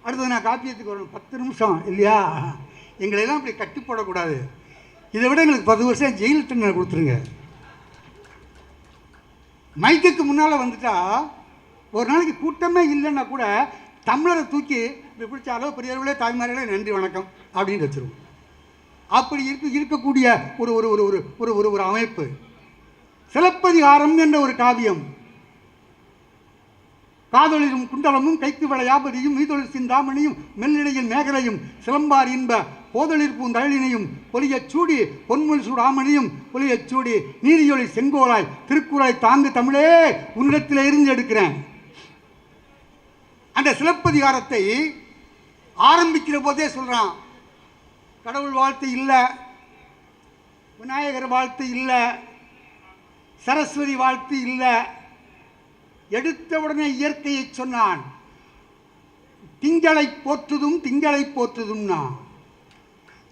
அடுத்தது நான் காப்பியத்துக்கு வரணும். 10 நிமிஷம் இல்லையா? எங்களெல்லாம் இப்படி கட்டி போடக்கூடாது. இதை விட எங்களுக்கு 10 வருஷம் ஜெயில் தண்டனை கொடுத்துருங்க. மைக்குக்கு முன்னால் வந்துட்டா ஒரு நாளைக்கு கூட்டமே இல்லைன்னா கூட தமிழரை தூக்கி இப்படி பிடிச்சாலோ பெரியவர்களே தாய்மார்களே நன்றி வணக்கம் அப்படின்னு வச்சுருவோம். அப்படி இருக்கக்கூடிய ஒரு ஒரு ஒரு ஒரு ஒரு ஒரு அமைப்பு. சிலப்பதிகாரம் என்ற ஒரு காவியம். காதொழிலும் குண்டலமும் கைக்கு விளையாபதியும் மீதொழில் சிந்தாமணியும் மெல்லிடையில் மேகலையும் சிலம்பார் இன்ப போதொழிற் பூந்தழினையும் பொலியச் சூடி பொன்மொழி சூடாமணியும் பொலியச் சூடி நீதியொளி செங்கோலாய் திருக்குறாய் தாங்கு தமிழே உன்னிடத்தில் இருந்து எடுக்கிறேன். அந்த சிலப்பதிகாரத்தை ஆரம்பிக்கிற போதே சொல்கிறான், கடவுள் வாழ்த்து இல்லை, விநாயகர் வாழ்த்து இல்லை, சரஸ்வதி வாழ்த்து இல்லை. எடுத்தவுடனே இயற்கையை சொன்னான். திங்களை போற்றுதும் திங்களை போற்றுதும்னா,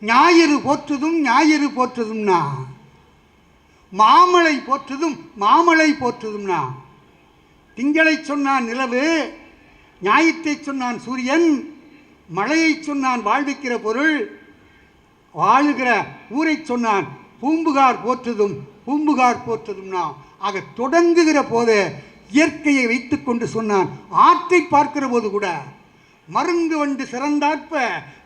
ஞாயிறு போற்றுதும் ஞாயிறு போற்றுதும்னா, மாமலை போற்றுதும் மாமலை போற்றுதும்னா. திங்களை சொன்னான் நிலவு, ஞாயிற்றை சொன்னான் சூரியன், மழையை சொன்னான் வாழ்விக்கிற பொருள், வாழுகிற ஊரை சொன்னான் பூம்புகார் போற்றுதும் பூம்புகார் போற்றுதும்னா. ஆக தொடங்குகிற போது இயற்கையை வைத்துக்கொண்டு சொன்னான். ஆற்றை பார்க்கிற போது கூட மருங்கு வண்டு சிறந்தாற்ப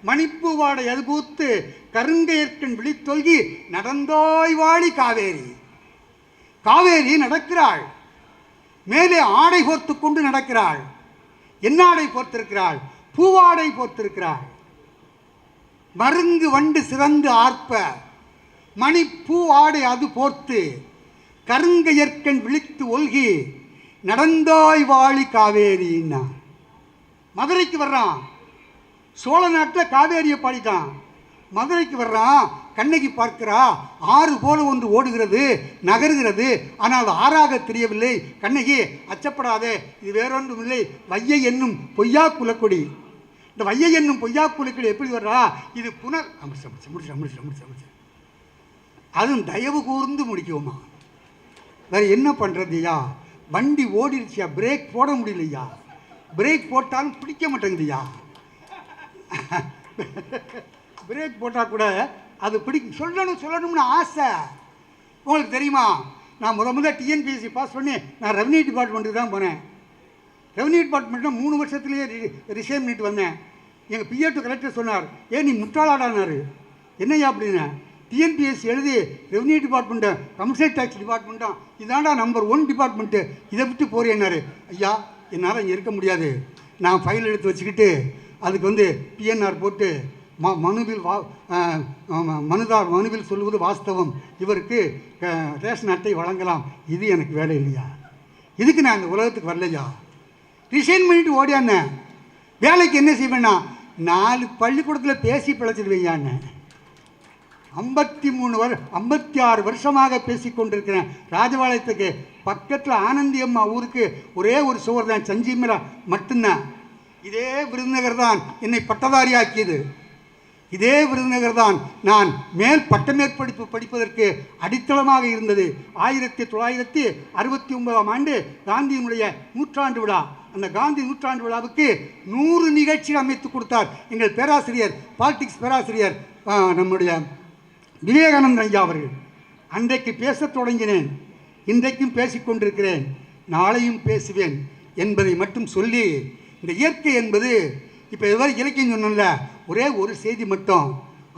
மணிப்பூ வாடை அதுபூத்து கருங்கையற்கண் விழித்தொல்கி நடந்தாய் வாழி காவேரி. காவேரி நடக்கிறாள், மேலே ஆடை போர்த்து கொண்டு நடக்கிறாள். என்ன ஆடை போர்த்திருக்கிறாள்? பூவாடை போர்த்திருக்கிறாள். மருங்கு வண்டு சிறந்து ஆர்ப்ப மணிப்பூ ஆடை அது போர்த்து கருங்கையற்கண் விழித்து ஒல்கி நடந்தாய் வாழி காவேரின்னா. மதுரைக்கு வர்றான், சோழ நாட்டில் காவேரியை பாடிட்டான். மதுரைக்கு வர்றான், கண்ணகி பார்க்கிறா, ஆறு போல ஒன்று ஓடுகிறது நகருகிறது, ஆனால் ஆறாக தெரியவில்லை. கண்ணகி அச்சப்படாதே, இது வேறொன்றும் இல்லை, வையை என்னும் பொய்யா குலக்கொடி. இந்த வையை என்னும் பொய்யா குலக்கொடி எப்படி வர்றா? இது புனர் முடிச்சு அதுவும் தயவு கூர்ந்து முடிக்குவோமா? வேறு என்ன பண்ணுறதுயா? வண்டி ஓடிடுச்சியா, பிரேக் போட முடியலையா, பிரேக் போட்டாலும் பிடிக்க மாட்டேங்குதுயா. பிரேக் போட்டால் கூட அது சொல்லணும்னு ஆசை. உங்களுக்கு தெரியுமா, நான் முதல்ல டிஎன்பிஎஸ்சி பாஸ் பண்ணி நான் ரெவன்யூ டிபார்ட்மெண்ட்டுக்கு தான் போனேன். ரெவன்யூ டிபார்ட்மெண்ட்டில் 3 வருஷத்துலேயே ரிசைன் பண்ணிட்டு வந்தேன். எங்கள் பிஏ2 கலெக்டர் சொன்னார், நீ முட்டாளாடானார். என்னையா அப்படின்னு, டிஎன்பிஎஸ்சி எழுதி ரெவன்யூ டிபார்ட்மெண்ட்டு கமர்ஷியல் டேக்ஸ் டிபார்ட்மெண்ட்டும் இதாண்டா நம்பர் 1 டிபார்ட்மெண்ட்டு, இதை விட்டு போறேன்னாரு. ஐயா என்னால் இங்கே இருக்க முடியாது, நான் ஃபைல் எடுத்து வச்சுக்கிட்டு அதுக்கு வந்து பிஎன்ஆர் போட்டு மனுவில் மனுவில் சொல்வது வாஸ்தவம், இவருக்கு ரேஷன் அட்டை வழங்கலாம். இது எனக்கு வேலை இல்லையா? இதுக்கு நான் இந்த உலகத்துக்கு வரலையா? ரிசைன் பண்ணிட்டு ஓடியாண்ணே. வேலைக்கு என்ன செய்வேன்னா 4 பள்ளிக்கூடத்தில் பேசி பிழைச்சிடுவேயாண்ணே. 56 வருஷமாக பேசி கொண்டிருக்கிறேன். ராஜபாளையத்துக்கு பக்கத்தில் ஆனந்தி அம்மா ஊருக்கு ஒரே ஒரு சுவர் தான், சஞ்சீமரா மட்டும்தான். இதே விருதுநகர் தான் என்னை பட்டதாரி ஆக்கியது. இதே விருதுநகர் தான் நான் பட்டமேற்படிப்பு படிப்பதற்கு அடித்தளமாக இருந்தது. 1969ஆம் ஆண்டு காந்தியினுடைய நூற்றாண்டு விழா. அந்த காந்தி நூற்றாண்டு விழாவுக்கு 100 நிகழ்ச்சிகள் அமைத்து கொடுத்தார் எங்கள் பேராசிரியர், பாலிடிக்ஸ் பேராசிரியர் நம்முடைய விவேகானந்தன் ஐயா அவர்கள். அன்றைக்கு பேசத் தொடங்கினேன். இன்றைக்கும் பேசிக்கொண்டிருக்கிறேன், நாளையும் பேசுவேன் என்பதை மட்டும் சொல்லி, இந்த இயற்கை என்பது இப்போ இதுவரை இலக்கியம் சொன்னல, ஒரே ஒரு செய்தி மட்டும்,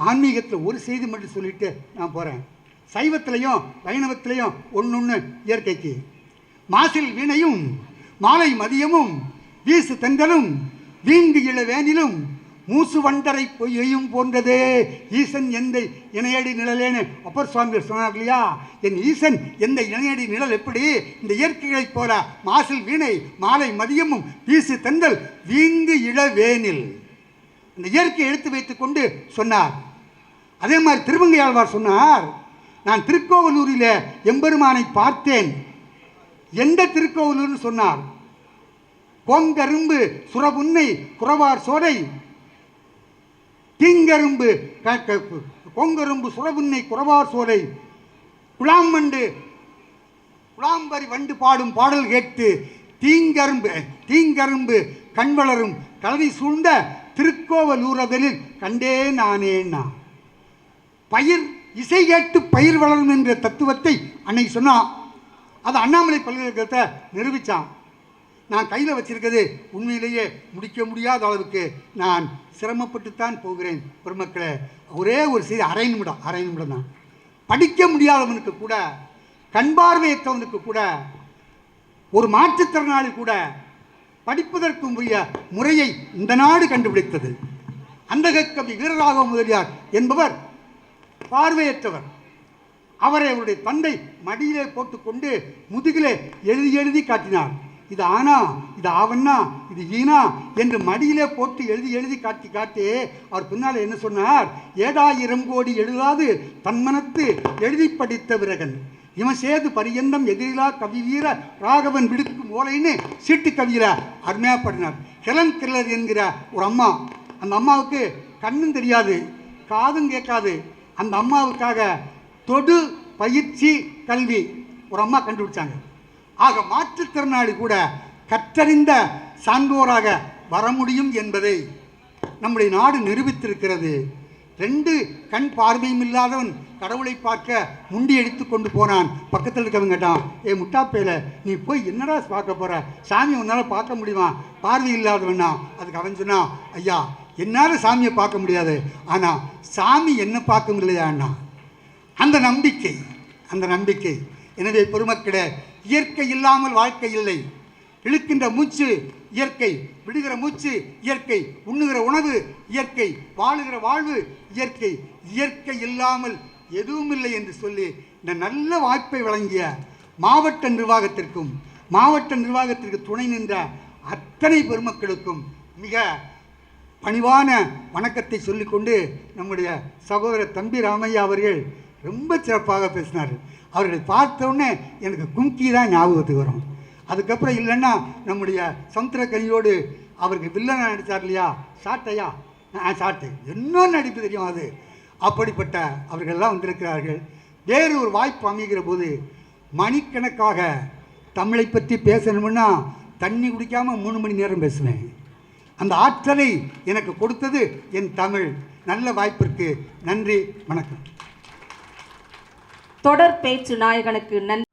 ஆன்மீகத்தில் ஒரு செய்தி மட்டும் சொல்லிட்டு நான் போகிறேன். சைவத்திலையும் வைணவத்திலையும் ஒன்று இயற்கைக்கு. மாசில் வீணையும் மாலை மதியமும் வீசு தென்றலும் வீங்கு இளவேனிலும் மூசு வண்டரை பொய்யும் போன்றதே ஈசன் எந்த இணையடி நிழலேன்னு அப்பர் சுவாமிகள் சொன்னார் இல்லையா? என் ஈசன் எந்த இணையடி நிழல் எப்படி இந்த இயற்கைகளைப் போல மாசில் வீணை மாலை மதியமும் வீசு தென்றல் வீங்கு இளவேனில் இந்த இயற்கையை எடுத்து வைத்துக் கொண்டு சொன்னார். அதே மாதிரி திருமங்கை ஆழ்வார் சொன்னார், நான் திருக்கோவலூரில் எம்பெருமானை பார்த்தேன். எந்த திருக்கோவலூர்னு சொன்னார்? கோங்கரும்பு சுரபுன்னை குறவார் சோலை தீங்கரும்பு கொங்கரும்பு சுரபுன்னை குறவார் சோலை குளாம்பண்டு குளாம்பரி வண்டு பாடும் பாடல் கேட்டு தீங்கரும்பு கண்வளரும் கலவி சூழ்ந்த திருக்கோவலூரதனில் கண்டே நானேன்னா. பயிர் இசை கேட்டு பயிர் வளரும் என்ற தத்துவத்தை அன்னைக்கு சொன்னான். அது அண்ணாமலை பல்கலைக்கழகத்தை நிரூபித்தான். நான் கையில் வச்சிருக்கிறது உண்மையிலேயே முடிக்க முடியாத அளவுக்கு நான் சிரமப்பட்டுத்தான் போகிறேன். பெருமக்களே, ஒரே ஒரு செய்தி, அரை நிமிடம் தான். படிக்க முடியாதவனுக்கு கூட, கண் பார்வையற்றவனுக்கு கூட, ஒரு மாற்றுத்திறனாளி கூட படிப்பதற்கு உரிய முறையை இந்த நாடு கண்டுபிடித்தது. அந்தகக்கவி வீரராக முதலியார் என்பவர் பார்வையற்றவர். அவரை அவருடைய தந்தை மடியிலே போட்டுக்கொண்டு முதுகிலே எழுதி காட்டினார். இது ஆனா, இது ஆவண்ணா, இது ஈனா என்று மடியிலே போட்டு எழுதி காட்டி அவர் பின்னால் என்ன சொன்னார்? 7000 கோடி எழுதாது தன்மனத்து எழுதி படித்த விரகன் இமசேது பரியந்தம் எதிரிலா கவி வீர ராகவன் விடுக்கும் ஓலைன்னு சீட்டு கவியில அருமையாக பாடினார். ஹெலன் கெல்லர் என்கிற ஒரு அம்மா, அந்த அம்மாவுக்கு கண்ணும் தெரியாது, காதும் கேட்காது. அந்த அம்மாவுக்காக தொடு பயிற்சி கல்வி ஒரு அம்மா கண்டுபிடிச்சாங்க. ஆக மாற்றுத்திறனாளி கூட கற்றறிந்த சான்றோராக வர முடியும் என்பதை நம்முடைய நாடு நிரூபித்திருக்கிறது. 2 கண் பார்வையும் இல்லாதவன் கடவுளை பார்க்க முண்டி எடுத்து கொண்டு போனான். பக்கத்தில் இருக்கவங்க கேட்டான், முட்டாப்பையில நீ போய் என்னடா பார்க்க போற? சாமி உன்னால் பார்க்க முடியுமா? பார்வை இல்லாதவனா? அதுக்கு அவன் சொன்னான், ஐயா என்னால் சாமியை பார்க்க முடியாது, ஆனால் சாமி என்ன பார்க்க முடியலையா அண்ணா. அந்த நம்பிக்கை. எனவே பெருமக்களே, இயற்கை இல்லாமல் வாழ்க்கை இல்லை. இழுக்கின்ற மூச்சு இயற்கை, விடுகிற மூச்சு இயற்கை, உண்ணுகிற உணவு இயற்கை, வாழுகிற வாழ்வு இயற்கை. இயற்கை இல்லாமல் எதுவும் இல்லை என்று சொல்லி இந்த நல்ல வாய்ப்பை வழங்கிய மாவட்ட நிர்வாகத்திற்கு துணை நின்ற அத்தனை பெருமக்களுக்கும் மிக பணிவான வணக்கத்தை சொல்லிக்கொண்டு, நம்முடைய சகோதரர் தம்பி ராமையா அவர்கள் ரொம்ப சிறப்பாக பேசினார். அவர்களை பார்த்தோன்னே எனக்கு கும்கி தான் ஞாபகத்துக்கு வரும். அதுக்கப்புறம் இல்லைன்னா நம்முடைய சமுத்திரக்கனியோடு அவருக்கு வில்லனை நடித்தார் இல்லையா, சாட்டையா, சாட்டை இன்னும் நடிப்பு தெரியும் அது. அப்படிப்பட்ட அவர்கள்லாம் வந்திருக்கிறார்கள். வேறு ஒரு வாய்ப்பு அமைகிற போது மணிக்கணக்காக தமிழை பற்றி பேசணும்னா தண்ணி குடிக்காமல் 3 மணி நேரம் பேசுவேன். அந்த ஆற்றலை எனக்கு கொடுத்தது என் தமிழ். நல்ல வாய்ப்பிற்கு நன்றி, வணக்கம். தொடர் பேச்சு நாயகனுக்கு நன்றி.